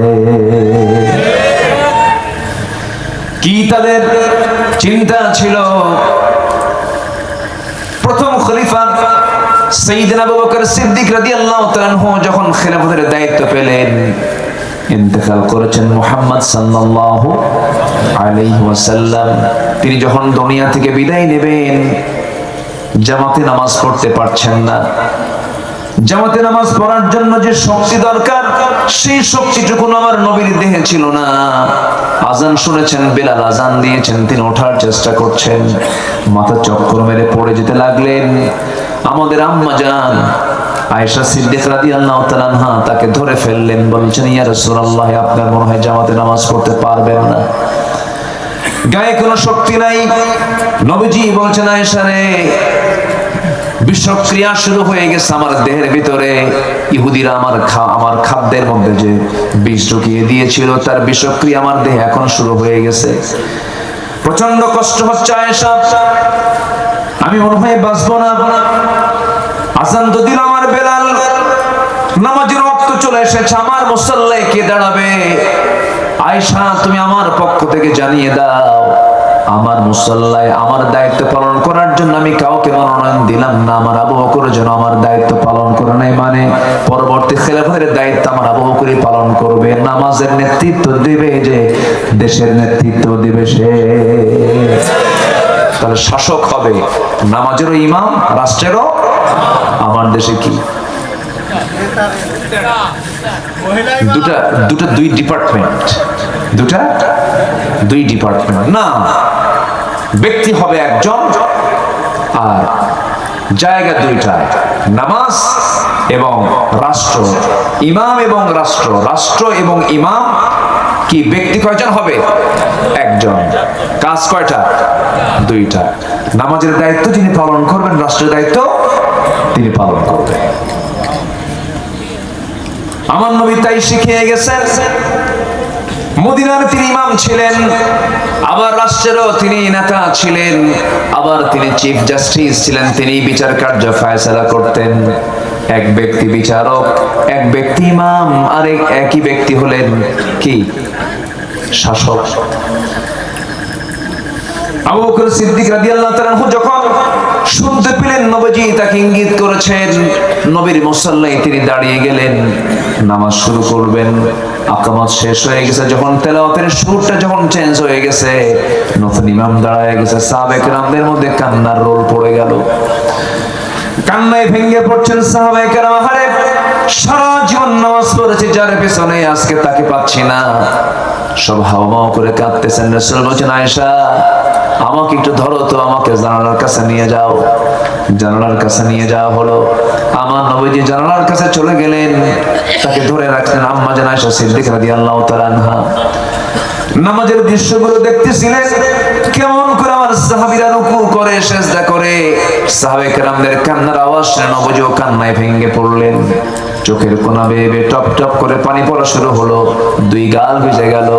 কি তাদের চিন্তা ছিল? প্রথম খলিফা সাইয়েদনা আবু বকর সিদ্দিক রাদিয়াল্লাহু তাআলা আনহু যখন খেলাফতের দায়িত্ব পেলেন, ইন্তেকাল করেছেন মুহাম্মদ সাল্লাল্লাহু আলাইহি ওয়াসাল্লাম। তিনি যখন দুনিয়া থেকে বিদায় নেবেন, জামাতে নামাজ পড়তে পারছেন না, জামাতে নামাজ পড়ার জন্য যে শক্তি দরকার, সেই শক্তিটুকু আমার নবীর দেহে ছিল না। আজান শুনেছেন, বেলাল আজান দিয়েছেন, তিনি ওঠার চেষ্টা করছেন, মাথা চক্কর মেরে পড়ে যেতে লাগলেন। আমাদের আম্মা জান আয়েশা সিদ্দিকা রাদিয়াল্লাহু তাআলা আনহা তাকে ধরে ফেললেন, বলছেন ইয়া রাসূলুল্লাহ, আপনার মনে হয় জামাতে নামাজ পড়তে পারবেন না, গায়ে কোনো শক্তি নাই। নবীজি বলছেন আয়েশা রে, বিষক্রিয়া শুরু হয়ে গেছে আমার দেহের ভিতরে। ইহুদিরা আমার খাদ্যের মধ্যে যে বিষ ঢুকিয়ে দিয়েছিল, তার বিষক্রিয়া আমার দেহে এখন শুরু হয়ে গেছে, প্রচন্ড কষ্ট হচ্ছে আয়েশা, আমি মনে হয় বাঁচবো না। আজান তো দিল আমার বেলাল, নামাজের রক্ত চলে এসেছে, আমার মুসল্লায় কে দাঁড়াবে? আয়েশা তুমি আমার পক্ষ থেকে জানিয়ে দাও, আমার মুসল্লায় আমার দায়িত্ব পালন করার জন্য আমি কাউকে মনোনয়ন দিলাম না, আমার আবু বকর যেন আমার দায়িত্ব পালন করে নাই, মানে পরবর্তী খেলাফতের দায়িত্ব আমার আবু বকরই পালন করবে, নামাজের নেতৃত্ব দিবে যে দেশের নেতৃত্ব দিবে সে, তাহলে শাসক হবে, নামাজেরও ইমাম, রাষ্ট্রেরও। আমার দেশে কি দুই ডিপার্টমেন্ট না, ব্যক্তি হবে একজন আর জায়গা দুইটা, নামাজ এবং রাষ্ট্র, ইমাম এবং রাষ্ট্র, রাষ্ট্র এবং ইমাম কি ব্যক্তি কয়জন হবে? একজন, কাজ কয়টা? দুইটা। নামাজের দায়িত্ব যিনি পালন করবেন, রাষ্ট্রের দায়িত্ব তিনি পালন করবেন। আমার নবী তাই শিখিয়ে গেছেন। মদিনার তিনি ইমাম ছিলেন, আবার রাষ্ট্রেরও তিনি নেতা ছিলেন, আবার তিনি চিফ জাস্টিস ছিলেন, তিনি বিচার কার্য ফয়সালা করতেন। এক ব্যক্তি বিচারক, এক ব্যক্তি ইমাম, আর একই ব্যক্তি হলেন কি? শাসক। আবু বকর সিদ্দিক রাদিয়াল্লাহু তাআলা যখন শুনতে পেলেন নবীজি তাকে ইঙ্গিত করেছেন, নবীর মুসল্লায় তিনি দাঁড়িয়ে গেলেন, নামাজ শুরু করবেন। আকামত শেষ হয়ে গেছে, যখন তেলাওয়াতের সুরটা যখন চেঞ্জ হয়ে গেছে, নতুন ইমাম দাঁড়ায় গেছে, সাহাবায়ে কেরামদের মধ্যে কান্নার রোল পড়ে গেল, কান্নায় ভেঙে পড়ছেন সাহাবায়ে কেরাম। আরে সারা জীবন নামাজ পড়েছে যার পেছনে, আজকে তাকে পাচ্ছি না, সব হাওমাও করে কাঁদতেছেন। রাসূল বলেছেন আয়েশা আমাকে একটু ধরো তো, আমাকে জানালার কাছে নিয়ে যাও। জানালার কাছে নিয়ে যাওয়া হলো, আমার নবীজি জানালার কাছে চলে গেলেন, তাকে ধরে রাখলেন। আম্মা জান আয়েশা সিদ্দিকা রাদিয়াল্লাহু তাআলা আনহা নামাজের দৃশ্যগুলো দেখতেছিলেন, কেমন করে আমার সাহাবীরা রুকু করে, সিজদা করে, সাহাবায়ে কেরামদের কান্নার আওয়াজ শুনে নবীজিও কান্নায় ভেঙে পড়লেন। চোখের কোনা বেয়ে বেয়ে টপ টপ করে পানি পড়া শুরু হলো, দুই গাল ভিজে গেল।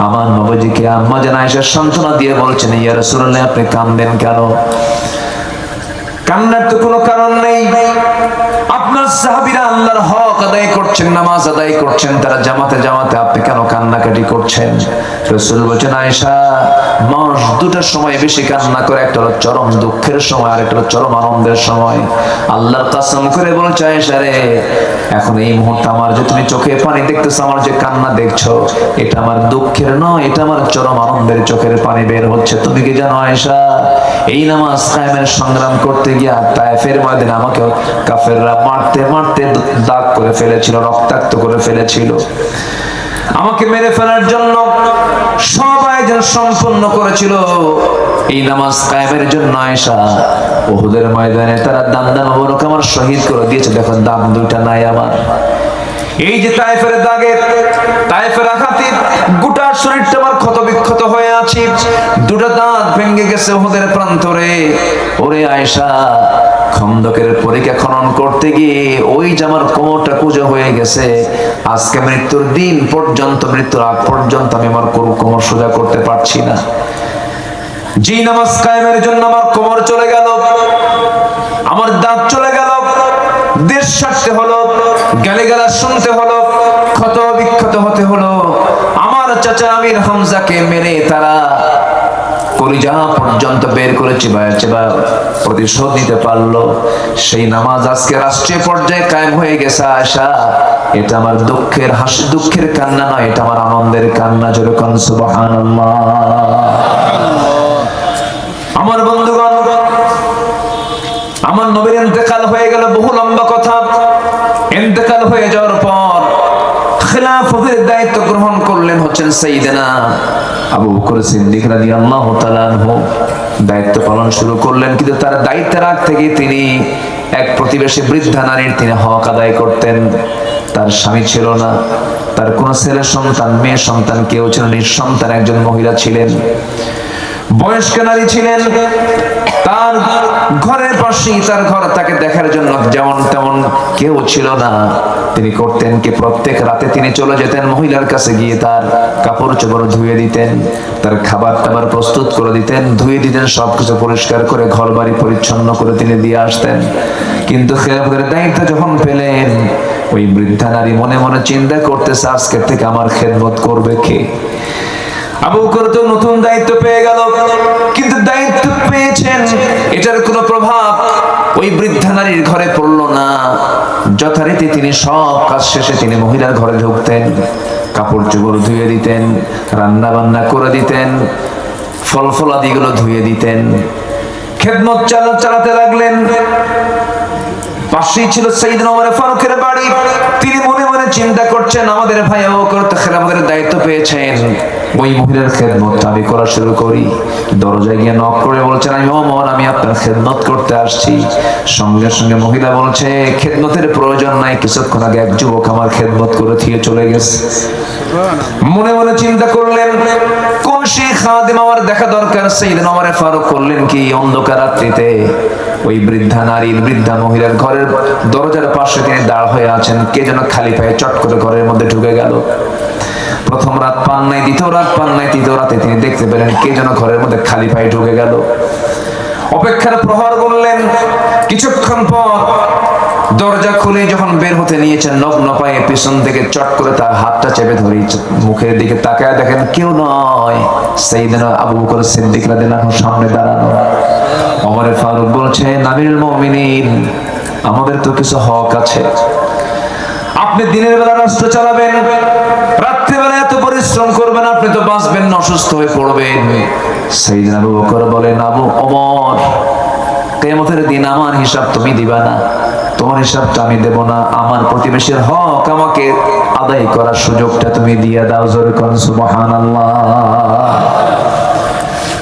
আমার নবীজিকে আম্মা জান আয়েশা সান্ত্বনা দিয়ে বলছেন, ইয়া রাসূলুল্লাহ আপনি কাঁদেন কেন? কান্নার তো কোনো কারণ নেই, আপনার সাহাবীরা আল্লাহর হক আদায় করছেন, নামাজ আদায় করছেন, তারা জামাতে জামাতে, আপনি কেন কান্নাকাটি করছেন? রাসূল বলেছেন আয়েশা মানুষ দুটার সময় বেশি কান্না করে, একটা হলো চরম দুঃখের সময়, আর একটা হলো চরম আনন্দের সময়। আল্লাহর কসম করে বলছে আয়েশা রে, এখন এই মুহূর্তে আমার যে তুমি চোখে পানি দেখতেছো, আমার যে কান্না দেখছো, এটা আমার দুঃখের নয়, এটা আমার চরম আনন্দের চোখের পানি বের হচ্ছে। তুমি কি জানো আয়েশা, এই নামাজ কায়েমের সংগ্রাম করতে গিয়া তায়েফের ময়দানে আমাকে কাফেররা মারতে মারতে দাগ করে ফেলেছিল, রক্তাক্ত করে ফেলেছিল, আমাকে মেরে ফেলার জন্য সব আয়োজন সম্পন্ন করেছিল এই নামাজ কায়েমের জন্য। আয়েশা উহুদের ময়দানে তারা দান মোবারক আমার শহীদ করে দিয়েছে, দেখো দাম দুইটা নাই আমার। এই যে তায়েফের দাগে, তায়েফের আঘাতে গোটা শরীরটা আমার ক্ষত বিক্ষত হয়ে আছে, দুটো দাঁত ভেঙে গেছে উহুদের প্রান্তরে। ওরে আয়েশা, খন্দকের পরীক্ষা খনন করতে গিয়ে ওই যে আমার কোমরটা কুঁজো হয়ে গেছে, আজকে মৃত্যুর দিন পর্যন্ত, মৃত্যুর আগ পর্যন্ত আমি আমার কোমর সোজা করতে পারছি না। যে নামাজ কায়েমের জন্য আমার কোমর চলে গেল, আমার দাঁত চলে গেল, দেশ ছাড়তে হলো, গালিগালাজ শুনতে হলো, ক্ষত বিক্ষত হতে হলো, আমার চাচা আমির হামজাকে মেরে তারা কলিজা পর্যন্ত বের করে চিবা প্রতিশোধ নিতে পারলো। সেই নামাজ আজকে রাষ্ট্রীয় পর্যায়ে কায়েম হয়ে গেছে। আয়েশা এটা আমার দুঃখের হাসি, দুঃখের কান্না নয়, এটা আমার আনন্দের কান্না। জোরে কোন সুবহানাল্লাহ। আমার বন্ধুগণ, আমার নবীর ইন্তেকাল হয়ে গেল, বহু লম্বা কথা। হলেন হচ্ছেন সাইয়েদনা আবু বকর সিদ্দিক রাদিয়াল্লাহু তাআলা আনহু। দায়িত্ব পালন শুরু করলেন, কিন্তু তার দায়িত্বের আগ থেকে তিনি এক প্রতিবেশী বৃদ্ধা নারীর তিনি হক আদায় করতেন। তার স্বামী ছিল না, তার কোন ছেলে সন্তান মেয়ে সন্তান কেউ ছিল না, নিঃসন্তান একজন মহিলা ছিলেন, বয়স্ক নারী ছিলেন। তার ঘরের পাশেই তার ঘর, তাকে দেখার জন্য যেমন তেমন কেউ ছিল না। তিনি করতেন কি, প্রত্যেক রাতে তিনি চলে যেতেন মহিলার কাছে, গিয়ে তার কাপড় চোপড় ধুয়ে দিতেন, তার খাবার টাবার প্রস্তুত করে দিতেন, ধুয়ে দিতেন, সবকিছু পরিষ্কার করে ঘর বাড়ি পরিচ্ছন্ন করে তিনি দিয়ে আসতেন। কিন্তু খেলাফতের দায়িত্ব যখন পেলেন, ওই বৃদ্ধা নারী মনে মনে চিন্তা করতেছে, আজকের থেকে আমার খেদমত করবে কে? আবু বকর তো নতুন দায়িত্ব পেয়ে গেল, কিন্তু দায়িত্ব পেয়েছেন, এটার কোনো প্রভাব ওই বৃদ্ধা নারীর ঘরে পড়লো না। যথারীতি তিনি সব কাজ শেষে তিনি মহিলার ঘরে ঢুকতেন, কাপড় চোপড় ধুয়ে দিতেন, রান্না বান্না করে দিতেন, ফল ফলাদিগুলো ধুয়ে দিতেন, খেদমত চালাতে লাগলেন। পাশেই ছিল সাইয়েদনা ওমর ফারুকের বাড়ি। তিনি মনে মনে চিন্তা করছেন, আমাদের ভাই আবু বকর তো খেলাফতের দায়িত্ব পেয়েছেন, ওই মহিলার খেদমত আমি করা শুরু করি। দরজায় গিয়ে নক করে বলছেন, আমি ওমর, আমি আপনার খেদমত করতে আসছি। সঙ্গে সঙ্গে মহিলা বলছে, খেদমতের প্রয়োজন নাই, কিছুক্ষণ আগে এক যুবক আমার খেদমত করে দিয়ে চলে গেছে। মনে মনে চিন্তা করলেন, কোন সেই খাদেম আমার দেখা দরকার। সাইয়েদনা ওমর ফারুক করলেন কি, অন্ধকার রাত্রিতে ওই বৃদ্ধা নারীর, বৃদ্ধা মহিলার ঘরের দরজার পাশে তিনি দাঁড় হয়ে আছেন। কে যেন খালি পায়ে চট করে ঘরের মধ্যে ঢুকে গেল। প্রথম রাত পান নাই, দ্বিতীয় রাত পান নাই, তৃতীয় রাতে তিনি দেখতে পেলেন কে যেন ঘরের মধ্যে খালি পায়ে ঢুকে গেল। অপেক্ষার প্রহর গুনলেন। কিছুক্ষণ পর দরজা খুলে যখন বের হতে নিয়েছেন, নগ্ন পায়ে পিছন থেকে চট করে তার হাতটা চেপে ধরে মুখের দিকে তাকায় দেখেন কেউ নয়, সাইয়েদনা আবু বকর সিদ্দিক রাদিয়াল্লাহু আনহু সামনে দাঁড়ানো। ওমর ফারুক বলছেন, আমিরুল মুমিনিন, আমাদের তো কিছু হক আছে। আপনি দিনের বেলা রাষ্ট্র চালাবেন, রাত্রিবেলা এত পরিশ্রম করবেন, আপনি তো বাঁচবেন না, অসুস্থ হয়ে পড়বেন। সাইয়েদনা আবু বকর বলেন, আবু ওমর, কিয়ামতের দিন আমার হিসাব তুমি দিবা না, তোমার হিসাবটা আমি দেব না, আমার প্রতিবেশীর হক আমাকে আদায় করার সুযোগটা তুমি দিয়ে দাও। জোরে কোন সুবহানাল্লাহ।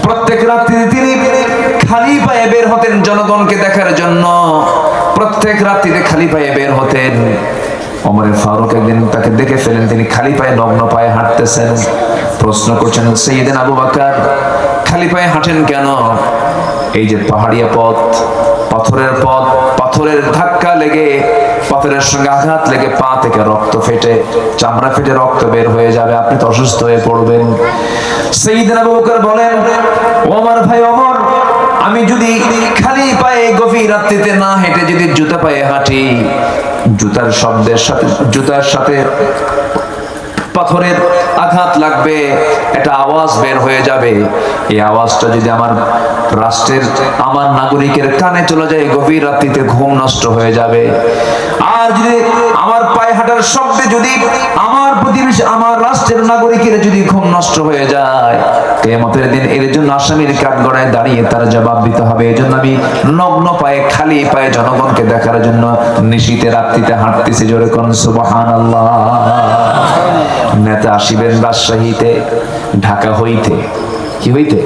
প্রত্যেক রাত্রি তিনি খালি পায়ে বের হতেন জনগণকে দেখার জন্য, প্রত্যেক রাত্রিতে খালি পায়ে বের হতেন। ওমর ফারুক একদিন তাকে দেখে ফেলেন, তিনি খালি পায়ে নগ্ন পায়ে হাঁটতেছেন। প্রশ্ন করছেন, সাইয়েদনা আবু বকর, খালি পায়ে হাঁটেন কেন? এই যে পাহাড়িয়া পথ, পাথরের পথ, পাথরের ধাক্কা লেগে, পাথরের সঙ্গে আঘাত লেগে পা থেকে রক্ত ফেটে, চামড়া ফেটে রক্ত বের হয়ে যাবে, আপনি তো অসুস্থ হয়ে পড়বেন। সাইয়েদনা আবু বকর বলেন, ওমর ভাই ওমর, আমি যদি খালি পায়ে গভীর রাত্রিতে না হেঁটে যদি জুতা পায়ে হাঁটি, জুতার শব্দের সাথে, জুতার সাথে পাথরের আঘাত লাগবে, একটা আওয়াজ বের হয়ে যাবে। এই আওয়াজটা যদি আমার রাষ্ট্রের, আমার নাগরিকের কানে চলে যায়, গভীর রাত্রিতে ঘুম নষ্ট হয়ে যাবে। আর যদি আমার পায়ে হাঁটার শব্দে যদি আমার প্রতিবেশী, আমার রাষ্ট্রের নাগরিকের যদি ঘুম নষ্ট হয়ে যায়, কিয়ামতের দিন এর জন্য আসামির কাঠগড়ায় দাঁড়িয়ে তার জবাব দিতে হবে। এই জন্য আমি নগ্ন পায়ে, খালি পায়ে জনগণকে দেখার জন্য নিশীথে রাত্রিতে হাঁটতেছি। জোরে কোন সুবহানাল্লাহ। নেতা আসিবেন রাজশাহীতে, ঢাকা হইতে, কি হইতে,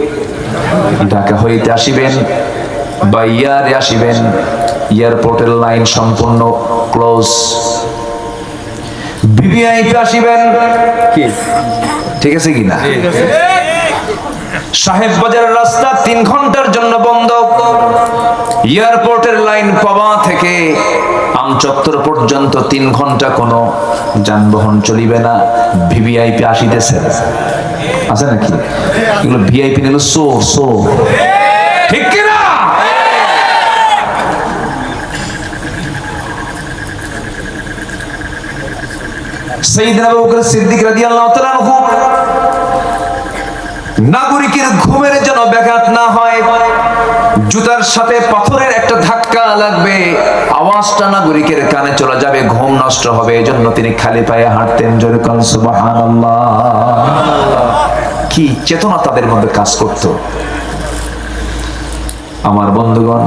ঢাকা হইতে আসিবেন বা ইয়ারে আসিবেন, এয়ারপোর্টের লাইন সম্পূর্ণ ক্লোজ। ভিভিআইপি আসিবেন, কি ঠিক আছে কিনা? সাহেব বাজারের রাস্তা 3 ঘন্টার জন্য বন্ধ। এয়ারপোর্টের লাইন পাবা থেকে আমচত্বর পর্যন্ত 3 ঘন্টা কোনো যানবাহন চলিবে না। ভিভিআইপি আসিতেছে, আছে নাকি? এগুলো ভিআইপি নিল সো ঠিক কিনা? সাইয়েদনা আবু বকর সিদ্দিক রাদিয়াল্লাহু তাআলা আনহু, নাগরিকের ঘুমের যেন ব্যাঘাত না হয়, জুতার সাথে পাথরের একটা ধাক্কা লাগবে, আওয়াজটা নাগরিকের কানে চলে যাবে, ঘুম নষ্ট হবে, এজন্য তিনি খালি পায়ে হাঁটতেন। জোরে কোন সুবহানাল্লাহ। কি চেতনা তাদের মধ্যে কাজ করত! আমার বন্ধুগণ,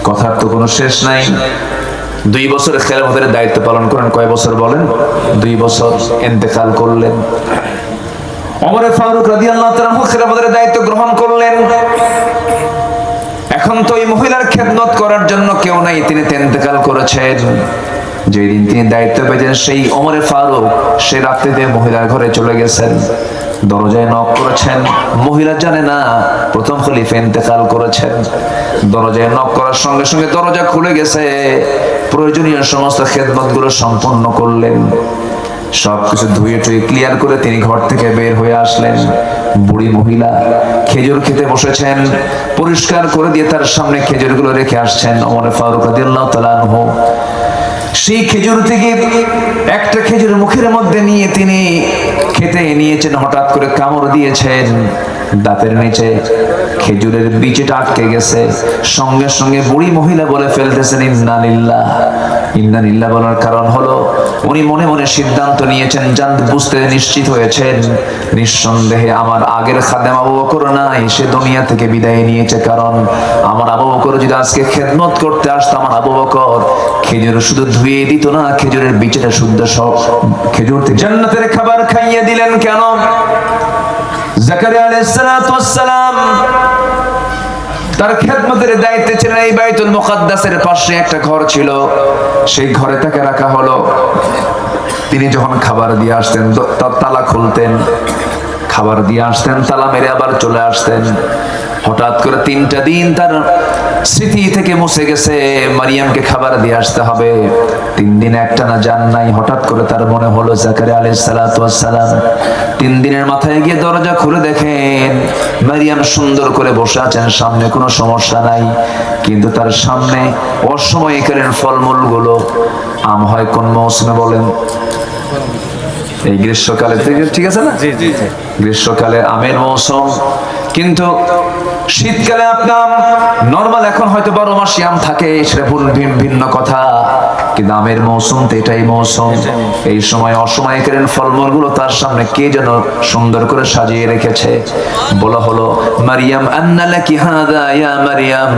কথার তো কোনো শেষ নাই। 2 বছরের খেলাফতের দায়িত্ব পালন করেন। কয় বছর বলেন? 2 বছর। ইন্তেকাল করলেন। ওমর ফারুক রাদিয়াল্লাহু তাআলা খেলাফতের দায়িত্ব গ্রহণ করলেন। এখন তো এই মহিলার খেদমত করার জন্য কেউ নাই, তিনি ইন্তেকাল করেছেন। যেদিন তিনি দায়িত্ব পেয়েছেন সেই ওমর ফারুক সে রাত্রিতে মহিলার ঘরে চলে গেছেন, দরজায় নক করেছেন, মহিলা জানে না প্রথম খলিফা ইন্তেকাল করেছেন। দরজায় নক করার সঙ্গে সঙ্গে দরজা খুলে গেছে, প্রয়োজনীয় সমস্ত খেদমত গুলো সম্পন্ন করলেন। সবকিছু ধুয়ে টুয়ে ক্লিয়ার করে তিনি ঘর থেকে বের হয়ে আসলেন। বুড়ি মহিলা খেজুর খেতে বসেছেন, পরিষ্কার করে দিয়ে তার সামনে খেজুরগুলো রেখে আসছেন ওমর ফারুক রাদিয়াল্লাহু তাআলা আনহু। সেই খেজুর থেকে একটা খেজুর মুখের মধ্যে নিয়ে তিনি খেতে নিয়েছেন, হঠাৎ করে কামড় দিয়েছেন, দাঁতের নিচে খেজুরের বিচিটা আটকে গেছে। সঙ্গে সঙ্গে বুড়ি মহিলা বলে ফেলতেছেন ইন্না লিল্লাহ। ইন্না লিল্লাহ বলার কারণ হলো উনি মনে মনে সিদ্ধান্ত নিয়েছেন, বুঝতে নিশ্চিত হয়েছেন নিঃসন্দেহে আমার আগের খাদেম আবু বকর নাই, সে দুনিয়া থেকে বিদায় নিয়েছে। কারণ আমার আবু বকর যদি আজকে খেদমত করতে আসতো, আমার আবু বকর খেজুর শুধু ধুয়ে দিত না, খেজুরের বিচিটা শুদ্ধ সব খেজুর থেকে জান্নাতের খাবার খাইয়ে দিলেন। কেন? জাকারিয়া আলাইহিস সালাতু ওয়াস সালাম তার খেদমতের দায়িত্বে ছিলেন। এই বাইতুল মুকাদ্দাসের পাশে একটা ঘর ছিল, সেই ঘরে তাকে রাখা হলো। তিনি যখন খাবার দিয়ে আসতেন তার তালা খুলতেন, খাবার দিয়ে আসতেন, তালা মেরে আবার চলে আসতেন। হঠাৎ করে 3টা দিন তার স্মৃতি থেকে মুছে গেছে, মারিয়ামকে খাবার দিয়ে আসতে হবে। 3 দিন একটানা যান নাই। হঠাৎ করে তার মনে হলো জাকারিয়া আলাইহিস সালাতু ওয়াস সালাম 3 দিনের মাথায় গিয়ে দরজা খুলে দেখেন মারিয়াম সুন্দর করে বসে আছেন, সামনে কোনো সমস্যা নাই। কিন্তু তার সামনে অসময়কালীন ফলমূল গুলো, আম হয় কোন মৌসুমে বলেন? এই গ্রীষ্মকালে, ঠিক আছে না? গ্রীষ্মকালে আমের মৌসুম, কিন্তু শীতকালে আপনার নরমাল এখন হয়তো 12 মাসই আম থাকে, সেটা ভিন্ন কথা, কিন্তু আমের মৌসুম তো এটাই মৌসুম। এই সময় অসময়কালীন ফলমূল গুলো তার সামনে কে যেন সুন্দর করে সাজিয়ে রেখেছে। বলা হলো মারিয়াম আন্না লাকি হাদা ইয়া মারিয়াম।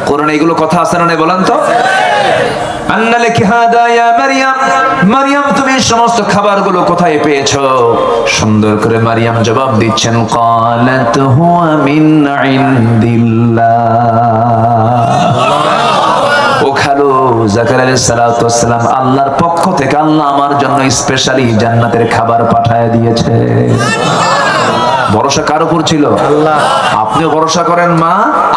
কোরআনে এগুলো কথা আছে না? বলেন তো, আন্না লাকি হাদা ইয়া মারিয়াম, মারিয়াম তুমি সমস্ত খাবারগুলো কোথায় পেয়েছো? সুন্দর করে মারিয়াম জবাব দিচ্ছেন, ক্বালাত হুয়া মিন ইনদিল্লাহ। ও খালো, জাকারিয়া আলাইহিস সালাতু ওয়াস সালাম আল্লাহর পক্ষ থেকে আল্লাহ আমার জন্য স্পেশালি জান্নাতের খাবার পাঠায় দিয়েছে। ভরসা কার উপর ছিল? আল্লাহ। আপনিও ভরসা করেন মা,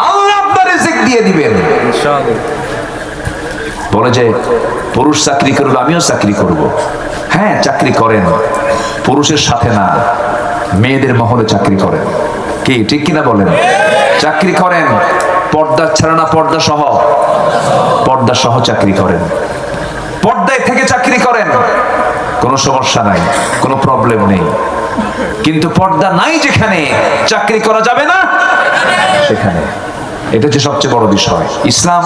আল্লাহ আপনার রিজিক দিয়ে দিবেন ইনশাআল্লাহ। বলে যে পুরুষ চাকরি করবে, আমিও চাকরি করব। হ্যাঁ, চাকরি করেন, পুরুষের সাথে না, মেয়েদের মহলে চাকরি করেন। কি ঠিক কিনা বলেন? চাকরি করেন, পর্দা ছাড়া না, পর্দা সহ, পর্দা সহ চাকরি করেন, পর্দায় থেকে চাকরি করেন, কোনো সমস্যা নাই, কোনো প্রবলেম নেই। কিন্তু পর্দা নাই যেখানে চাকরি করা যাবে না সেখানে, এটা হচ্ছে সবচেয়ে বড় বিষয়। ইসলাম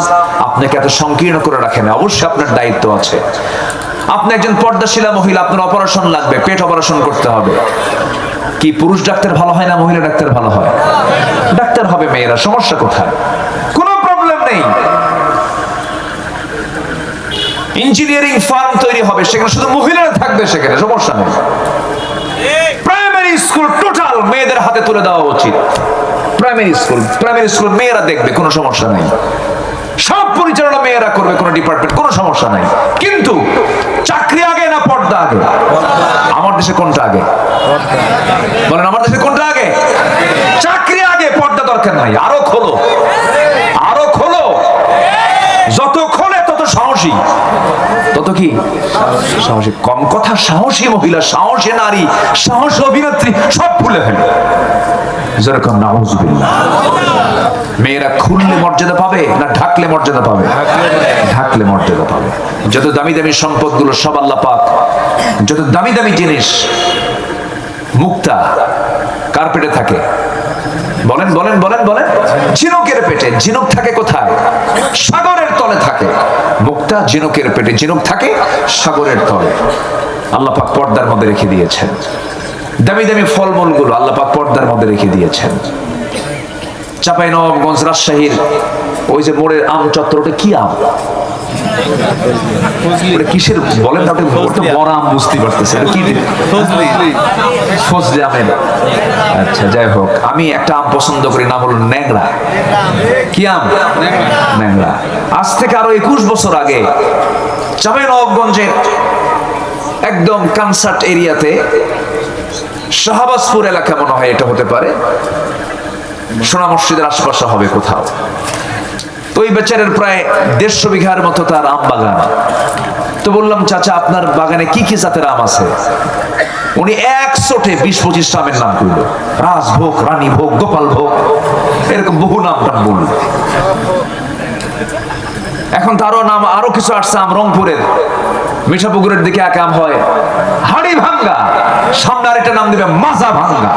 আপনাকে এত সংকীর্ণ করে রাখে না, অবশ্যই আপনার দায়িত্ব আছে। আপনি একজন পর্দাশীলা মহিলা, আপনার অপারেশন লাগবে, পেট অপারেশন করতে হবে। কি পুরুষ ডাক্তার ভালো হয় না মহিলা ডাক্তার ভালো হয়? ডাক্তার হবে মেয়েরা, সমস্যা কোথায়? কোনো প্রবলেম নেই। ইঞ্জিনিয়ারিং ফার্ম তৈরি হবে, সেখানে শুধু মহিলারা থাকবে, সেখানে সমস্যা নেই। প্রাইমারি স্কুল টোটাল মেয়েদের হাতে তুলে দেওয়া উচিত। প্রাইমারি স্কুল মেয়েরা দেখবে, কোনো সমস্যা নেই। সব পরিচালনা মেয়েরা করবে, কোনো ডিপার্টমেন্ট, কোনো সমস্যা নাই। কিন্তু চাকরি আগে না পর্দা আগে? আমার দেশে কোনটা আগে বলেন? আমার দেশে কোনটা আগে? চাকরি আগে, পর্দা দরকার নাই। আরো খোলো, আরো খোলো, যত খোলে তত সাহসী, তত কি সাহসী। কম কথা, সাহসী মহিলা, সাহসী নারী, সাহসী অভিনেত্রী সব ভুলে ফেলে। যেরকম নাউজুবিল্লাহ। মেয়েরা খুললে মর্যাদা পাবে না ঢাকলে মর্যাদা পাবে? ঢাকলে মর্যাদা পাবে। যত দামি দামি সম্পদগুলো সব আল্লাহ পাক, যত দামি দামি জিনিস মুক্তা কার পেটে থাকে? বলেন বলেন বলেন বলেন। ঝিনুকের পেটে। ঝিনুক থাকে কোথায়? সাগরের তলে থাকে। মুক্তা ঝিনুকের পেটে, ঝিনুক থাকে সাগরের তলে। আল্লাহ পাক পর্দার মধ্যে রেখে দিয়েছেন। দামি দামি ফলমূল গুলো আল্লাহ পাক পর্দার মধ্যে রেখে দিয়েছেন। চাঁপাইনবাবগঞ্জ রাজশাহীর ওই যে মোড়ের আম চত্বরটা কি আম? কিসের বলেন না, ওটা বড় আম বুঝতে পারতেছে কি ফজলি আমের। আচ্ছা যাই হোক, আমি একটা আম পছন্দ করি, নাম হলো ন্যাংরা। কি আম? ন্যাংরা। আজ থেকে আরো 21 বছর আগে চাঁপাইনবাবগঞ্জের একদম কনসার্ট এরিয়াতে, শাহবাজপুর এলাকা মনে হয় এটা হতে পারে, সোনা মসজিদের আশপাশে হবে কোথাও। তো ওই বেচারের প্রায় 150 বিঘার মতো তার আম বাগান। তো বললাম, চাচা আপনার বাগানে কি কি জাতের আম আছে? উনি 120-25 আমের নাম করলো, রাজভোগ, রানীভোগ, গোপাল ভোগ, এরকম বহু নাম টাম বলল। এখন তারও নাম আরো কিছু আসছে আম। রংপুরের মিঠাপুকুরের দিকে এক আম হয় হাড়ি ভাঙ্গা, সামনে আরেকটা নাম দিবে মাজা ভাঙ্গা।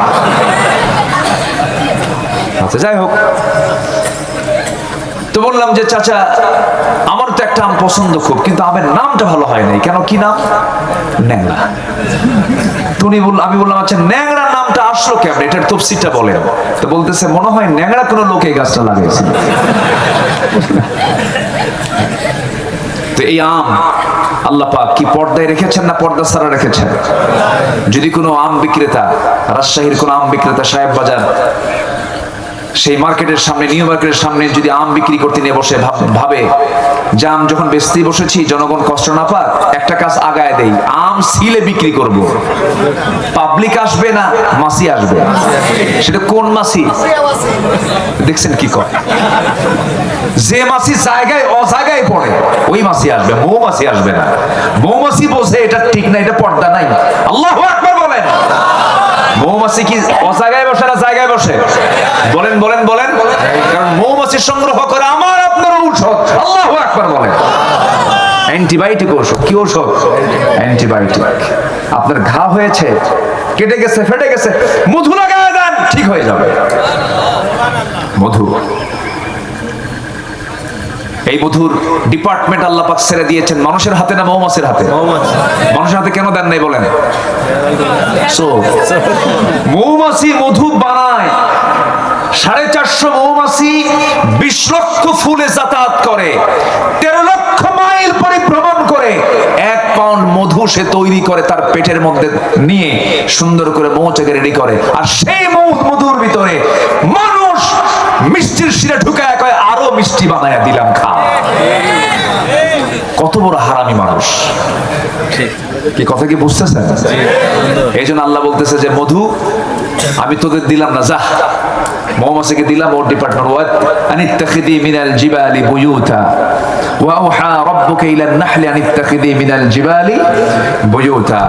আচ্ছা যাই হোক, তো বললাম যে চাচা আমার তো একটা আম পছন্দ খুব, কিন্তু আমের নামটা ভালো হয় নাই কেন? কি নাম? ন্যাংরা। আমি বললাম আচ্ছা ন্যাংরা নামটা আসলো কেমন, এটার তফসিরটা বলেন। তো বলতেছে মনে হয় ন্যাংরা কোনো লোকে এই গাছটা লাগাইছে। তো এই আম আল্লাহ পাক কি পর্দায় রেখেছেন না পর্দা ছাড়া রেখেছেন? যদি কোনো আম বিক্রেতা, রাজশাহীর কোন আম বিক্রেতা সাহেব বাজার সেই মার্কেটের সামনে, নিউ মার্কেটের সামনে যদি আম বিক্রি করতে নিয়ে বসে ভাবে যে আম যখন বেচতেই বসেছি জনগণ কষ্ট না পাক, একটা কাজ আগায় দেই, আম সিলে বিক্রি করব। পাবলিক আসবে না মাছি আসবে। সেটা কোন মাছি? দেখছেন কি কয়? যে মাছি জায়গায় অজায়গায় পড়ে ওই মাছি আসবে, মৌমাছি আসবে না। মৌমাছি বোঝে এটা ঠিক না, এটা পর্দা নাই। আল্লাহু আকবার বলেন। মৌমাছি কি অজায়গায় বসে না জায়গায় বসে? বলেন বলেন বলেন। কারণ মৌমাছি সংগ্রহ করে আমার আপনার ঔষধ। আল্লাহু আকবার বলেন। অ্যান্টিবায়োটিক ঔষধ। কি ঔষধ? অ্যান্টিবায়োটিক। আপনার ঘা হয়েছে, কেটে গেছে, ফেটে গেছে, মধু লাগায় দেন, ঠিক হয়ে যাবে। মধু, এই মধুর ডিপার্টমেন্ট আল্লাহ পাক ছেড়ে দিয়েছেন মানুষের হাতে না মৌমাছির হাতে? মানুষের হাতে কেন দেন নাই বলেন? মৌমাছি মধু বানায়, 450 মৌমাছি 20 লক্ষ ফুলে যাতায়াত করে, 13 লক্ষ মাইল পরিভ্রমণ করে 1 পাউন্ড মধু সে তৈরি করে, তার পেটের মধ্যে নিয়ে সুন্দর করে মৌচাকে রেডি করে। আর সেই মধুর ভিতরে মানুষ মিষ্টির শিরা ঢুকায় কয় আরো মিষ্টি বানায়া দিলাম, খা। কত বড় হারামি মানুষ! কি কথা কি বুঝতেছেন? এই জন্য আল্লাহ বলতেছে যে মধু আমি তোদের দিলাম না, যা মৌমাছিকে দিলাম ওর ডিপার্টমেন্ট। আনিত্তাখিদি মিনাল জিবালি বুয়ুতা ওয়া আওহা রাব্বুকা ইলান নাহলি আনিত্তাখিদি মিনাল জিবালি বুয়ুতা।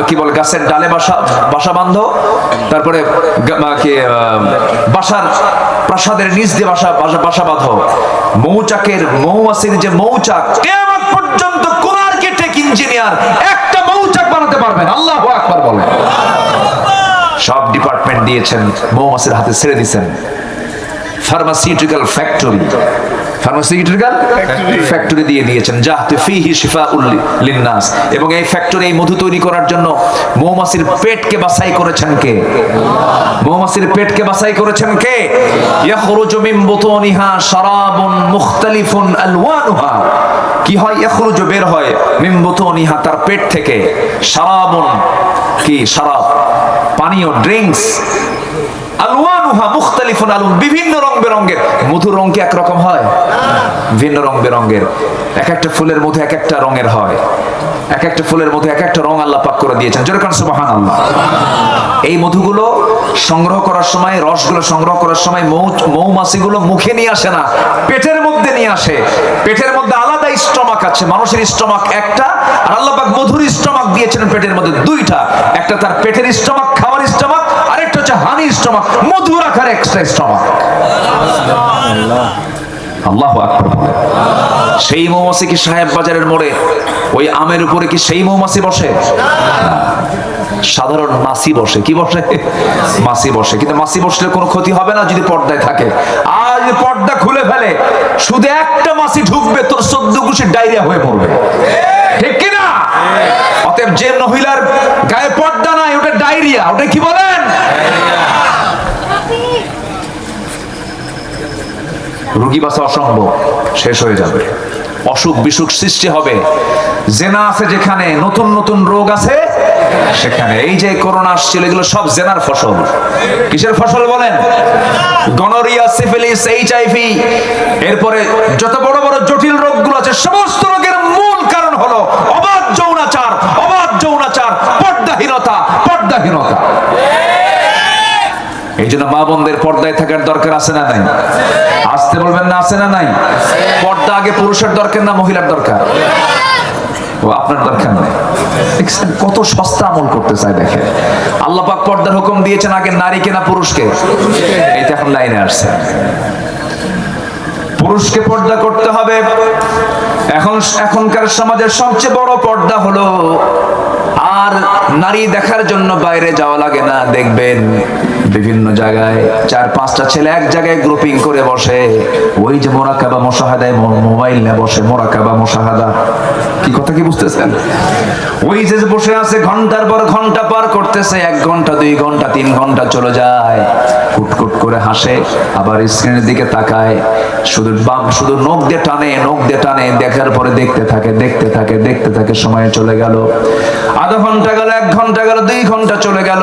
কি বল, গাছের ডালে বাসা বাঁধো, তারপরে বাসার প্রাসাদের নিচ দিয়ে বাসা বাঁধো। মৌমাছির যে মৌচাক, কিয়ামত পর্যন্ত কোন আর্কিটেক্ট ইঞ্জিনিয়ার একটা মৌচাক বানাতে পারবেন। আল্লাহু আকবার বলেন। সব ডিপার্টমেন্ট দিয়েছেন, মৌমাছির হাতে ছেড়ে দিয়েছেন। ফার্মাসিউটিক্যাল ফ্যাক্টরি দিয়ে দিয়েছেন, যাতে ফিহি শিফাউল লিন্নাস। এবং এই ফ্যাক্টরি, এই মধু তৈরি করার জন্য মৌমাছির পেটকে বাছাই করেছেন কে? মৌমাছির পেটকে বাছাই করেছেন কে? ইয়াখরুজু মিন বুতুনিহা শারাবুন মুখতালিফুন আলওয়ানুহা। কি হয়? ইয়াখরুজু, বের হয়, মিন বুতুনিহা, তার পেট থেকে, শারাবুন, কি শারাব, পানীয়, ড্রিঙ্কস, আলওয়ানুহা মুখতালিফুন আলওয়ান, বিভিন্ন রং বেরঙের। মধুর রং কি একরকম হয়? ভিন্ন রং বেরঙের। এক একটা ফুলের মধ্যে এক একটা রঙের হয়, এক একটা ফুলের মধ্যে এক একটা রং আল্লাহ পাক করে দিয়েছেন। জোরে কান সুবহানাল্লাহ। এই মধুগুলো সংগ্রহ করার সময়, রসগুলো সংগ্রহ করার সময় মৌমাছিগুলো মুখে নিয়ে আসে না, পেটের মধ্যে নিয়ে আসে। পেটের মধ্যে আলাদা স্টমাক আছে, মানুষের স্টমাক একটা, আর আল্লাহ পাক মধুর স্টমাক দিয়েছেন পেটের মধ্যে 2টা। একটা তার পেটের স্টমাক, খাওয়ার স্টমাক, আরেকটা হচ্ছে হানি স্টমাক, মধু রাখার এক্সট্রা স্টমাক। আল্লাহু আকবার। সেই মৌমাছি কি সাহেব বাজারের মোড়ে ওই আমের উপরে কি সেই মৌমাছি বসে? সাধারণ মাছি বসে। কি বসে? মাছি বসে। কিন্তু মাছি বসলে কোনো ক্ষতি হবে না যদি পর্দায় থাকে। আর যদি পর্দা খুলে ফেলে, শুধু একটা মাছি ঢুকবে, তোর 14 গুছির ডায়রিয়া হয়ে পড়বে। ঠিক কিনা? অতএব যে মহিলার গায়ে পর্দা নাই, ওটা ডায়রিয়া। ওটা কি বলেন? রোগী বাঁচা অসম্ভব, শেষ হয়ে যাবে। অসুখ বিসুখ সৃষ্টি হবে। জেনা আছে যেখানে, নতুন নতুন রোগ আছে সেখানে। এই যে করোনা আসছিল, এগুলো সব জেনার ফসল। কিসের ফসল বলেন? গনোরিয়া, সিফিলিস, এইচআইভি, এরপরে যত বড় বড় জটিল রোগগুলো আছে, সমস্ত রোগের মূল কারণ হলো অবাধ যৌনাচার, অবাধ যৌনাচার, পর্দাহীনতা, পর্দাহীনতা। এই জন্য মা বোনদের পর্দায় থাকার দরকার আছে না নাই? আসতে বলবেন না, আছে না নাই? পর্দা আগে পুরুষের দরকার না মহিলার দরকার? ও আপনার দরকার নেই। দেখছেন কত সস্তা আমল করতে চায়। দেখেন আল্লাহ পাক পর্দার হুকুম দিয়েছেন আগে নারীকে না পুরুষকে? এইটা এখন লাইনে আসছে, পুরুষকে পর্দা করতে হবে। এখনকার সমাজের সবচেয়ে বড় পর্দা হলো আর নারী দেখার জন্য বাইরে যাওয়া লাগে না। দেখবেন বিভিন্ন জায়গায় 4-5টা ছেলে এক জায়গায় গ্রুপিং করে বসে, ওই যে মোরাকাবা মুশাহাদায় মোবাইল নিয়ে বসে, মোরাকাবা মুশাহাদা। কি কথা কি বুঝতেছেন? ওই যে বসে আছে ঘন্টার পর ঘন্টা পার করতেছে, 1 ঘন্টা 2 ঘন্টা 3 ঘন্টা চলে যায়, কুটকুট করে হাসে, আবার স্ক্রিনের দিকে তাকায়, শুধু নখ দিয়ে টানে, নখ দিয়ে টানে, দেখার পরে দেখতে থাকে, দেখতে থাকে, দেখতে থাকে, সময় চলে গেল, আধা ঘন্টা গেল, 1 ঘন্টা গেল, 2 ঘন্টা চলে গেল।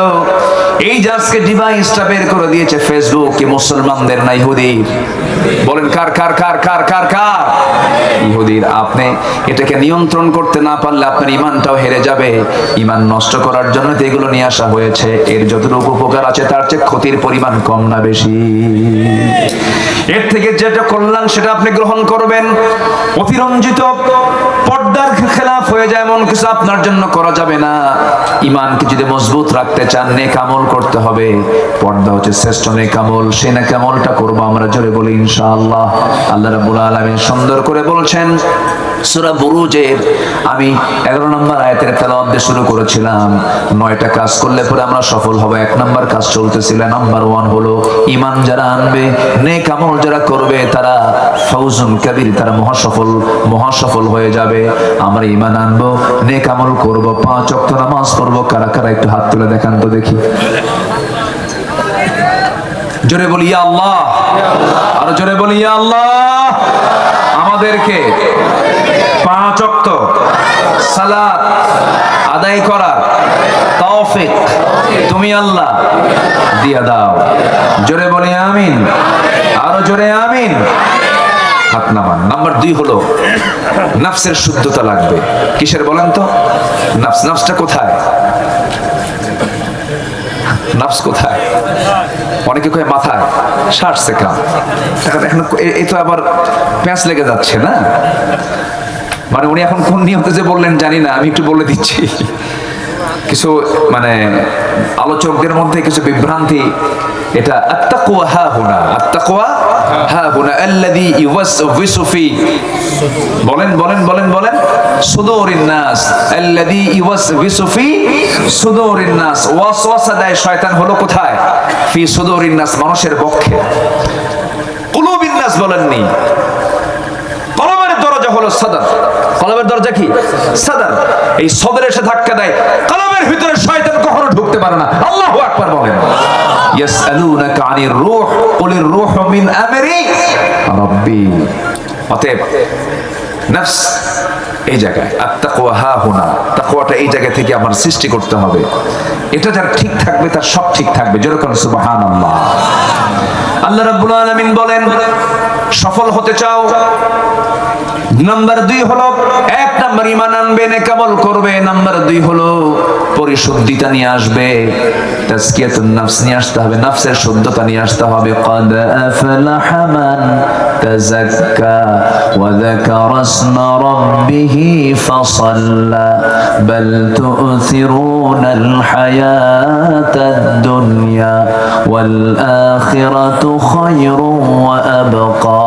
এই যে আজকে ডিভাইসটা বের করে দিয়েছে ফেসবুক, কি মুসলমানদের না ইহুদির? বলেন কার কার কার কার কার কার? ইহুদির। আপনি এটাকে নিয়ন্ত্রণ করতে না পারলে আপনার ইমানটাও হেরে যাবে। ইমান নষ্ট করার জন্য তো এগুলো নিয়ে আসা হয়েছে। এর যতটুকু উপকার আছে তার চেয়ে ক্ষতির পরিমাণ কম না বেশি? এর থেকে যেটা কল্যাণ সেটা আপনি গ্রহণ করবেন। অতিরঞ্জিত পর্দার খেলাফ হয়ে যায় এমন কিছু আপনার জন্য করা যাবে না। ইমানকে যদি মজবুত রাখতে চান, নেক আমল করতে হবে। পর্দা হচ্ছে শ্রেষ্ঠ নেক আমল। সেই নেক আমলটা করবো আমরা, জোরে বলি ইনশাআল্লাহ। আল্লাহ রাব্বুল আলামিন সুন্দর করে বলছেন সূরা বুরুজের, আমি 11 নম্বর আয়াতের তেলাওয়াত দিয়ে শুরু করেছিলাম। 9টা কাজ করলে পরে আমরা সফল হব। 1 নম্বর কাজ চলতেছিল। নাম্বার 1 হলো ঈমান যারা আনবে, নেক আমল যারা করবে, তারা ফাউজুন কাবীর, তারা মহাসফল হয়ে যাবে। আমরা ঈমান আনবো, নেক আমল করব, 5 ওয়াক্ত নামাজ পড়ব। কারা কারা একটু হাত তুলে দেখান তো দেখি। জোরে বলি ইয়া আল্লাহ, আর জোরে বলি ইয়া আল্লাহ। আমাদেরকে 5 ওয়াক্ত সালাত আদায় করার তৌফিক তুমি আল্লাহ দিয়া দাও। জোরে বলি আমিন, আরো জোরে আমিন। হাত নামান। নাম্বার 2 হলো নফসের শুদ্ধতা লাগবে। কিসের বলেন তো? নফসটা কোথায়? নফস কোথায়? অনেকে কয় মাথায়, 60 সেকেন্ড। এখন এই তো আবার প্যাঁচ লেগে যাচ্ছে না? মানে উনি এখন কোন নিয়মে যে বললেন জানি না, আমি একটু বলে দিচ্ছি। কিছু মানে আলোচকদের মধ্যে কিছু বিভ্রান্তি। এটা আত্তাকওয়া হা হুনা, আত্তাকওয়া হা হুনা আল্লাযী ইউওয়াসওয়িসু ফি, বলেন বলেন বলেন বলেন, সুদুরিন নাস, আল্লাযী ইউওয়াসওয়িসু ফি সুদুরিন নাস। ওয়াসওয়াসা দেয় শয়তান হলো কোথায়? ফি সুদুরিন নাস, মানুষের বক্ষে। কুলুবিন নাস বলেননি। কলবের দরজা হলো সাদর। কলবের দরজা কি? সাদর। এই সদরে এসে ধাক্কা দেয়, কলবের ভিতরে শয়তান কখনো ঢুকতে পারে না। আল্লাহু আকবার বলেন। ইয়াসআলুনাকা আনির রূহ কুলির রূহু মিন আমরি রাব্বি। অতএব নফস এই জায়গায়, আত্তাকওয়া হা হুনা, তাকওয়াটা এই জায়গা থেকে আমার সৃষ্টি করতে হবে। এটা যার ঠিক থাকবে তার সব ঠিক থাকবে। যেরকম সুবহানাল্লাহ। আল্লাহ রাব্বুল আলামিন বলেন, সফল হতে চাও, নাম্বার 2 হলো 1 নাম্বার ঈমান আনবে, নেক আমল করবে। নাম্বার 2 হলো পরিশুদ্ধিতা নিয়ে আসবে, তাজকিয়াতুন নফস নিয়ে আসতে হবে, নফসের শুদ্ধতা নিয়ে আসতে হবে। ক্বাদ আফলাহা মান তাযাক্কা ওয়া যাকারা ইসমা রাব্বিহি ফাসাল্লা বাল তু'থিরুনাল হায়াতাদ দুনিয়া ওয়াল আখিরাতু খায়রুন ওয়া আবকা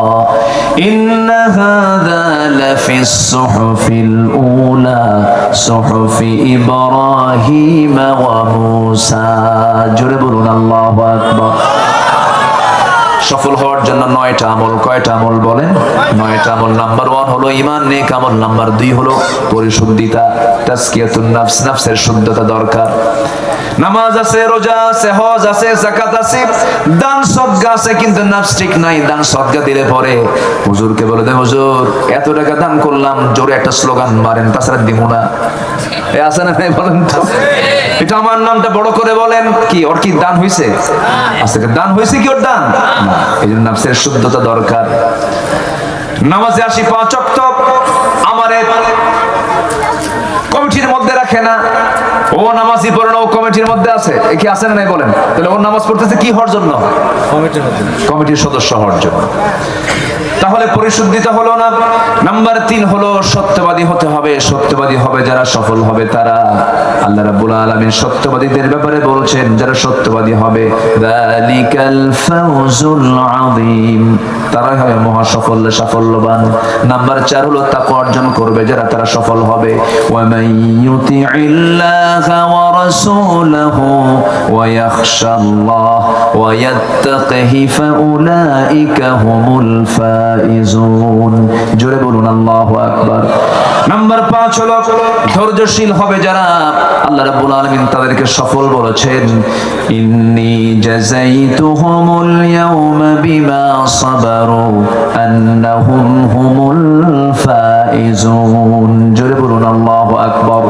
ইন্না হাযা লাফিস সুহুফিল উলা সুহুফি ইব্রাহিম ওয়া মূসা। জোরে বলুন আল্লাহু আকবার। সফল হওয়ার জন্য 9টা আমল। কয়টা আমল বলেন? 9টা আমল। নাম্বার 1 হলো ঈমান, নেক আমল। নাম্বার 2 হলো পরিশুদ্ধিতা, তাজকিয়াতুন নফস, নফসের শুদ্ধতা দরকার। নামাজ আছে, রোজা আছে, হজ আছে, যাকাত আছে, দান সদকা আছে, কিন্তু নফস ঠিক নাই। দান সদকা দিলে পরে হুজুরকে বলে দে, হুজুর এত টাকা দান করলাম, জোরে একটা স্লোগান মারেন, তাছাড়া দিব না। এ আছে না ভাই, বলেন তো? এটা আমার নামটা বড় করে বলেন, কি ওর কি দান হইছে? আজকে দান হইছে কি ওর দান? এই জন্য নফসের শুদ্ধতা দরকার। নামাজে আসি 5 ওয়াক্ত, আমারে কমিটির মধ্যে রাখে না, ও নামাজই পড়ে না, ও কমিটির মধ্যে আছে, এ কি আছে না নাই বলেন? তাহলে ও নামাজ পড়তেছে কি হওয়ার জন্য? কমিটির সদস্য হওয়ার জন্য। তাহলে পরিশুদ্ধিতা হলো না। নাম্বার 3 হলো সত্যবাদী হতে হবে। সত্যবাদী হবে যারা, সফল হবে তারা। আল্লাহ রাব্বুল আলামিন সত্যবাদীদের ব্যাপারে বলছেন, যারা সত্যবাদী হবে, যালিকাল ফাওজুল আযীম, তারাই হবে মহা সাফল্যবান। নাম্বার 4 হলো তাকওয়া অর্জন করবে যারা, তারা সফল হবে। ওয়া মান ইউতিইল্লাহা ওয়া রাসূলাহু ওয়া ইয়াখশাল্লাহ ওয়া ইয়াত্তাকিহি ফাউলাইকা হুমুল ফাইজুন। জোরে বলুন আল্লাহু আকবার। নাম্বার 5 হলো ধৈর্যশীল হবে যারা, আল্লাহ রাব্বুল আলামিন তাদেরকে সফল বলেছেন, ইন্নী জাযাইতুহুমুল ইয়াওমা বিমা সাবারু আন্নাহুম হুমুল ফাইজুন। জোরে বলুন আল্লাহু আকবার।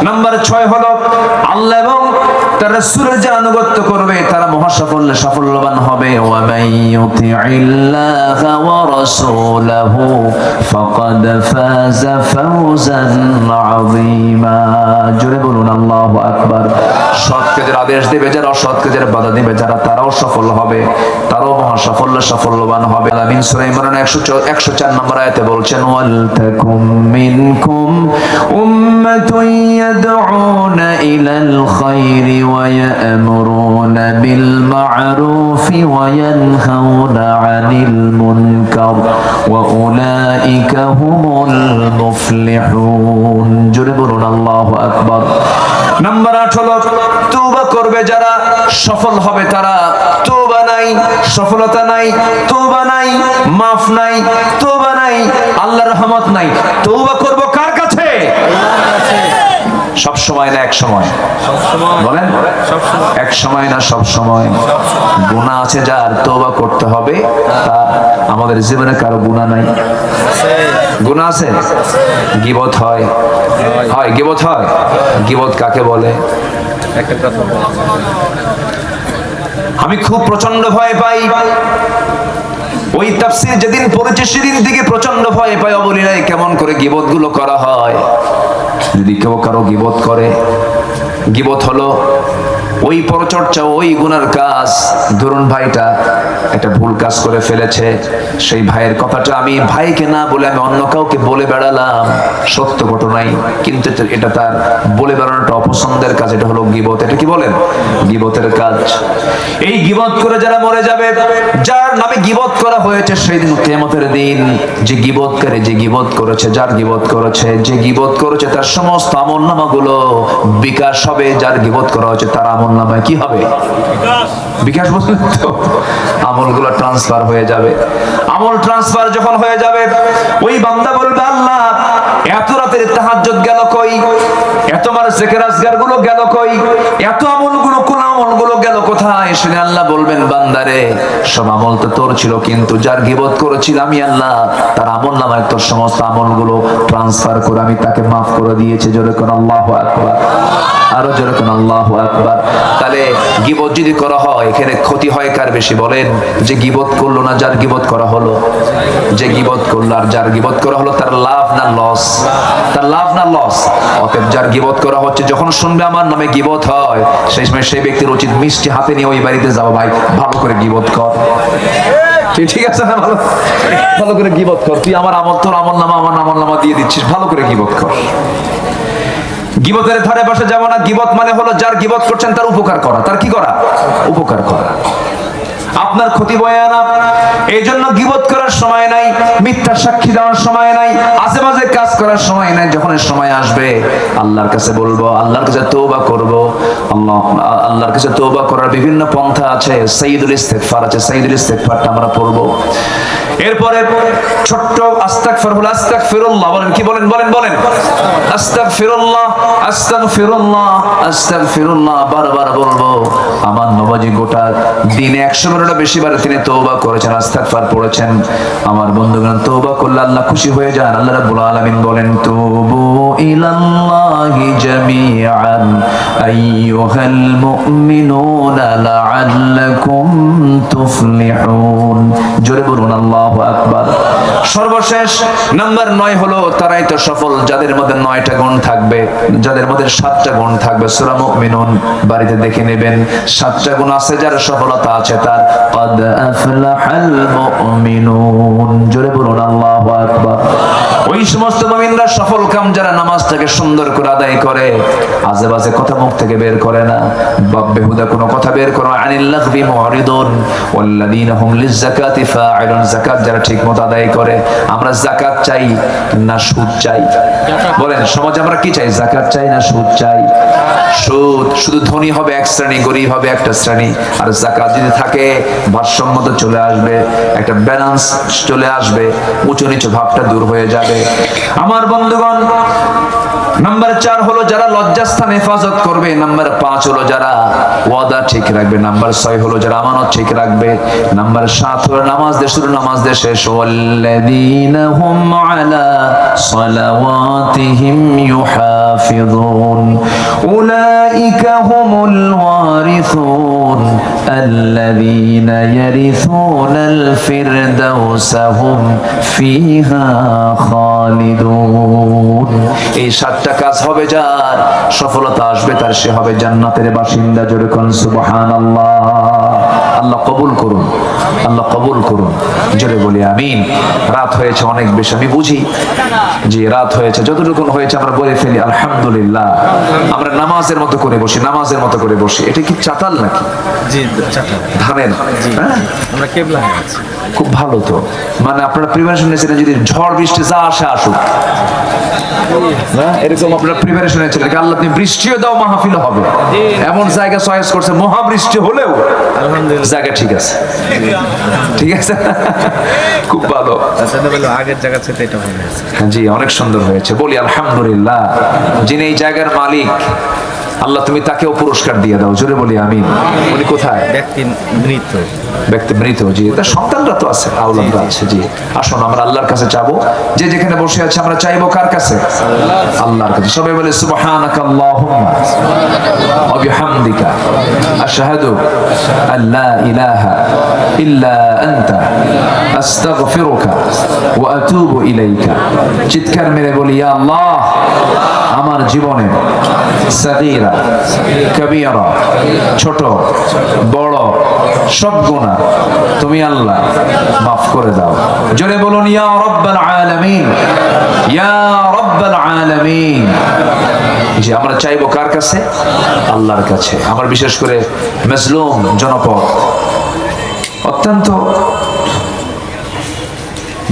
নাম্বার 6 হলো আল্লাহ এবং তার রাসূলের যারা আনুগত্য করবে তারা সাফল্যবান হবে। ওয়া মান ইউতিইল্লাহা ওয়া রাসূলাহু ফাকাদ ফাযা ফাওজান আযীমা। জোরে বলুন আল্লাহু আকবার। সৎ কাজের আদেশ দেবে যারা, অসৎ কাজের বাধা দেবে যারা, তারাও সফল হবে, তারাও সাফল্যবান হবে। আমিন। সূরা ইমরান 104 নম্বর আয়াতে বলছেন, ওয়াল তাকুম মিনকুম উম্মাতুন ইয়াদউনা ইলাল খায়রি ওয়া ইয়া'মুরুনা বিল মা'রুফি ওয়া ইয়ানহাউনা আনিল মুনকার ওয়া উলাইকা হুমুল মুফলিহুন। জোরে বলুন আল্লাহু আকবার। নাম্বার 8 হলো তওবা করবে যারা, সফল হবে তারা। তওবা নাই, সফলতা নাই, তওবা নাই, মাফ নাই, তওবা নাই, আল্লাহর রহমত নাই। তওবা করব কার কাছে? আল্লাহর কাছে। সব সময় না এক সময়? বলেন, এক সময় না সব সময়। গুনাহ আছে যার, তওবা করতে হবে তার। আমাদের জীবনে কারো গুনাহ নাই? গুনাহ আছে? গীবত হয়, গীবত হয়। গীবত কাকে বলে? আমি খুব প্রচন্ড ভয় পাই, ওই তাফসীর যেদিন পড়েছি সেদিন থেকে প্রচন্ড ভয় পাই। বলি নাই কেমন করে গীবত গুলো করা হয়। যদি কেউ কারো গীবত করে, গীবত হলো ওই পরচর্চা, ওই গুনার কাজ। ধরুন ভাইটা একটা ভুল কাজ করে ফেলেছে, সেই ভাইয়ের কথাটা আমি ভাইকে না বলে আমি অন্য কাউকে বলে বেড়ালাম, সত্য ঘটনাই, কিন্তু এটা তার বলে বেড়ানোটা অপছন্দের কাজ। এটা হলো গীবত। এটা কি বলেন? গীবতের কাজ। এই গীবত করে যারা মরে যাবে, যার নামে গীবত করা হয়েছে, সেই দিন কিয়ামতের দিন যে গীবতকারী, যে গীবত করেছে, যার গীবত করেছে, যে গীবত করেছে, তার সমস্ত আমলনামাগুলো বিকাশ হবে। যার গীবত করা হয়েছে তার আমলনামায় কি হবে? বিকাশ। বলছেন তো, আমলগুলো ট্রান্সফার হয়ে যাবে। আমল ট্রান্সফার যখন হয়ে যাবে, ওই বান্দা বলবে, আল্লাহ এত রাতের তাহাজ্জুদ গেল কই? এত মার জিকির আজগার গুলো গেল কই? এত আমলগুলো, কোন আমলগুলো গেল কোথায়? শুনে আল্লাহ বলবেন, বান্দারে সব আমল তো তোর ছিল, কিন্তু যার গীবত করেছিলাম আমি আল্লাহ, তার আমলনামায় তোর সমস্ত আমলগুলো ট্রান্সফার করে আমি তাকে মাফ করে দিয়েছি। জোরে কোন আল্লাহু আকবার। আরো জোরে কোন আল্লাহু আকবার। তাহলে গীবত যদি করা হয়, এখানে ক্ষতি হয় কার বেশি বলেন? যে গীবত করলো না যার গীবত করা হলো? যে গীবত করলো আর যার গীবত করা হলো, তার লাভ না লস? তার লাভ না লস? অতএব যার গীবত করা হচ্ছে, যখন শুনবে আমার নামে গীবত হয়, সেই সময় সেই ব্যক্তির উচিত মিষ্টি হাতে নিয়ে ওই বাড়িতে যাও, ভাই ভালো করে গীবত কর। ঠিক আছে না? ভালো করে গীবত কর। তুই আমার আমল, তোর আমলনামা আমার আমলনামা দিয়ে দিচ্ছিস, ভালো করে গীবত কর। গীবতের ধারে পাশে যাব না। গীবত মানে হলো যার গীবত করছেন তার উপকার করা। তার কি করা? উপকার করা, আপনার ক্ষতি বয়ে আনা। এই জন্য গীবত করার সময় নাই, মিথ্যা সাক্ষী দেওয়ার সময় নাই, আশেপাশে কাজ করার সময় নাই। যখন সময় আসবে আল্লাহর কাছে বলবো, আল্লাহর কাছে তওবা করব। আল্লাহর কাছে তওবা করার বিভিন্ন পন্থা আছে। সাইয়্যিদুল ইস্তিগফার আছে, সাইয়্যিদুল ইস্তিগফারটা আমরা পড়বো। এরপরে ছোট্ট আস্তাগফিরুল্লাহ, আস্তাগফিরুল্লাহ বলেন, কি বলেন বলেন বলেন, আস্তাগফিরুল্লাহ, আস্তাগফিরুল্লাহ, আস্তাগফিরুল্লাহ বারবার বলবো। আমার নবজি গোটা দিনে 100 বারেরও বেশি বার তিনি তওবা করেছেন, ইস্তিগফার পড়েছেন। আমার বন্ধুগণ, তওবা করলে আল্লাহ খুশি হয়ে যান। আল্লাহ রাব্বুল আলামিন বলেন, তুবু ইলাল্লাহি জামিআন আইয়ুহাল মুমিনুনা লাআল্লাকুম তুফলিহুন। জোরে বলুন আল্লাহু আকবার। সর্বশেষ নাম্বার 9 হলো তারাই তো সফল যাদের মধ্যে 9টা গুণ থাকবে, যাদের মধ্যে 7টা গুণ থাকবে। সূরা মুমিনুন বাড়িতে দেখে নেবেন, 7টা গুণ আছে যার সফলতা আছে তার। قد أفلح المؤمنون জোরে বলুন আল্লাহু আকবার। ওই সমস্ত মুমিনরা সফল কাম যারা নামাজটাকে সুন্দর করে আদায় করে, আজে বাজে কথা মুখ থেকে বের করে না, বেহুদা কোনো কথা বের করে না। আনিল লাগবি মুরিদুন ওয়াল্লাযীনা হুম লিয-যাকাতি ফাঈলুন। যাকাত যারা ঠিকমতো আদায় করে। আমরা যাকাত চাই না সুদ চাই? বলেন সমাজে আমরা কি চাই? যাকাত চাই না সুদ চাই? সুদ, শুধু ধনী হবে এক শ্রেণী, গরিব হবে একটা শ্রেণী। আর যাকাত যদি থাকে ভারসাম্য চলে আসবে, একটা ব্যালেন্স চলে আসবে, উঁচু নিচু ভাবটা দূর হয়ে যাবে। আমার বন্ধুগণ, নাম্বার 4 হলো যারা লজ্জাস্থান হেফাজত করবে। নাম্বার 5 হলো যারা ওয়াদা ঠিক রাখবে। নাম্বার 6 হলো যারা আমানত ঠিক রাখবে। নাম্বার 7 হলো নামাজ দিয়ে শুরু, নামাজ দিয়ে শেষ। ওয়াল্লাযীনা হুম আলা সালাওয়াতিহিম ইউহাফিযুন উলাইকা হুমুল ওয়ারিসুন আল্লাযীনা ইয়ারিসুনাল ফিরদাউসা হুম ফিহা খালিদুন। এই 7টা কাজ হবে যার, সফলতা আসবে তার, সে হবে জান্নাতের বাসিন্দা। জোরে কোন সুবহানাল্লাহ। আল্লাহ কবুল করুন, আল্লাহ কবুল করুন। জোরে বলি আমিন। রাত হয়েছে অনেক বেশি, আমি বুঝি যে রাত হয়েছে, যতটুকু হয়েছে আমরা বলে ফেলি আলহামদুলিল্লাহ। আমরা নামাজের মতো করে বসি, নামাজের মতো করে বসি। এটা কি চাতাল নাকি? জি চাতাল, ধানের। হ্যাঁ, আমরা কেবলা হয়ে আছি। খুব ভালো তো, মানে আপনারা প্রিপারেশন নিয়েছেন যদি ঝড় বৃষ্টি যা আসে আসুক, না এরকম আপনারা প্রিপারেশন নিয়েছেন। আল্লাহ তুমি বৃষ্টিও দাও, মাহফিল হবে, এমন জায়গা চয়েস করছে মহাবৃষ্টি হলেও আলহামদুলিল্লাহ জায়গা ঠিক আছে, ঠিক আছে, খুব ভালো। আগের জায়গা থেকে এটা ভালো আছে। জি অনেক সুন্দর হয়েছে, বলি আলহামদুলিল্লাহ। যিনি এই জায়গার মালিক আল্লাহ তুমি তাকেও পুরস্কার দিয়ে দাও। জোরে বলি আমিন। উনি কোথায়? ব্যক্তি মৃত, ব্যক্তি মৃত। জি, তার সন্তানরা তো আছে, আওলাদরা আছে। জি আসুন আমরা আল্লাহর কাছে চাবো। যে যেখানে বসে আছে আমরা চাইবো কার কাছে? আল্লাহর কাছে। সবাই বলে সুবহানাকা আল্লাহুম্মা ওয়া বিহামদিকা আশহাদু আল্লা ইলাহা ইল্লা আনতা আস্তাগফিরুকা ওয়া আতুবু ইলাইকা। চিৎকার মেরে বলি ইয়া আল্লাহ, আমার জীবনে সাগীরা কবীরা, ছোট বড় সব গুনাহ তুমি আল্লাহ মাফ করে দাও। জোরে বলুন ইয়া রাব্বাল আলামিন, ইয়া রাব্বাল আলামিন। জি আমরা চাইবো কার কাছে? আল্লাহর কাছে। আমার বিশেষ করে মাজলুম জনপদ, অত্যন্ত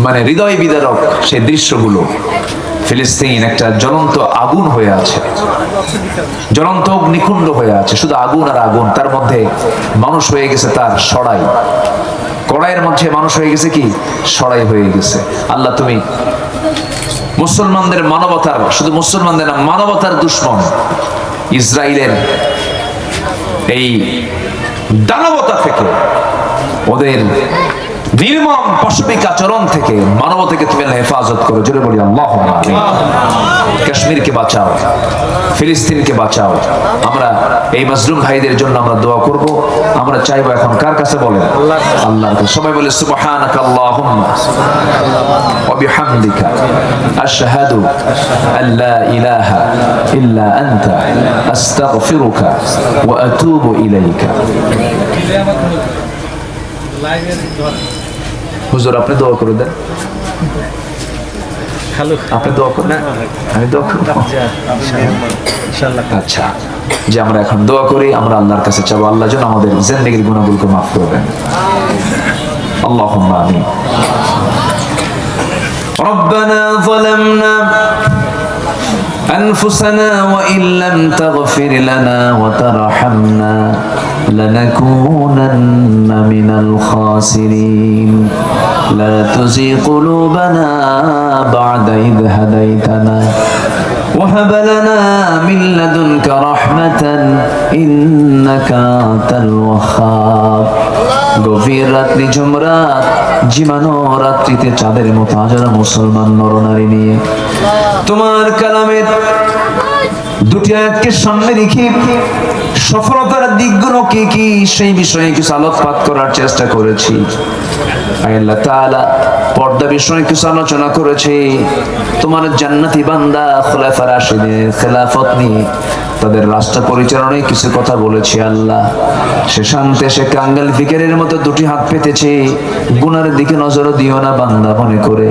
মানে হৃদয় বিদারক সেই দৃশ্যগুলো। ফিলিস্তিন একটা জ্বলন্ত আগুন হয়ে আছে, জ্বলন্ত অগ্নিকুণ্ড হয়ে আছে, শুধু আগুন আর আগুন। তার মধ্যে মানুষ হয়ে গেছে তার সড়াই, কড়াইয়ের মধ্যে মানুষ হয়ে গেছে কি সড়াই হয়ে গেছে। আল্লাহ তুমি মুসলমানদের মানবতার, শুধু মুসলমানদের না মানবতার দুশ্মন ইসরায়েলের এই দানবতা থেকে, ওদের নির্মম পাশবিক আচরণ থেকে, মানবতাকে তুমি হেফাজত করো। জোরে বলি আল্লাহুম্মা আমিন। কাশ্মীরকে বাঁচাও, ফিলিস্তিনকে বাঁচাও। আমরা এই মাজলুম ভাইদের জন্য আমরা দোয়া করব। আমরা চাইবো এখন কার কাছে? বলেন আল্লাহর কাছে। সবাই বলে সুবহানাকা আল্লাহুম্মা ওয়া বিহামদিকা আশহাদু আল্লা ইলাহা ইল্লা আনতা আস্তাগফিরুকা ওয়া আতুবু ইলাইকা। হুজুর আপনি দোয়া করে দেন। আপনি দোয়া করেন, আমি দোয়া করব। আচ্ছা, যে আমরা এখন দোয়া করি, আমরা আল্লাহর কাছে চাবো আল্লাহ যেন আমাদের জিন্দেগির গুনাহগুলোকে মাফ করবেন। আল্লাহুম্মা আমিন। ربنا ظلمنا أنفسنا وإن لم تغفر لنا وترحمنا لنكونن من الخاسرين لا تزغ قلوبنا بعد إذ هديتنا وهب لنا من لدنك رحمة إنك أنت الوهاب গভীর রাত্রি ঝুমরাত জীবানো রাত্রিতে চাঁদের মতো হাজারো মুসলমান নরনারী নিয়ে তোমার কালামের দুটি আয়াতকে সামনে রেখে সফলতার দিকগুলো কি কি সেই বিষয়ে কিছু আলোকপাত করার চেষ্টা করেছি। আল্লাহ তাআলা পর্দা বিষয়ে কিছু আলোচনা করেছে। তোমার জান্নাতি বান্দা খুলাফায়ে রাশিদিনের খেলাফত নিয়ে তাদের রাষ্ট্র পরিচালনায় কিছু কথা বলেছি। আল্লাহ সে শান্তে সে কাঙ্গাল ফিকিরের মতো দুটি হাত পেতেছে, গুনার দিকে নজর দিও না বান্দা মনে করে।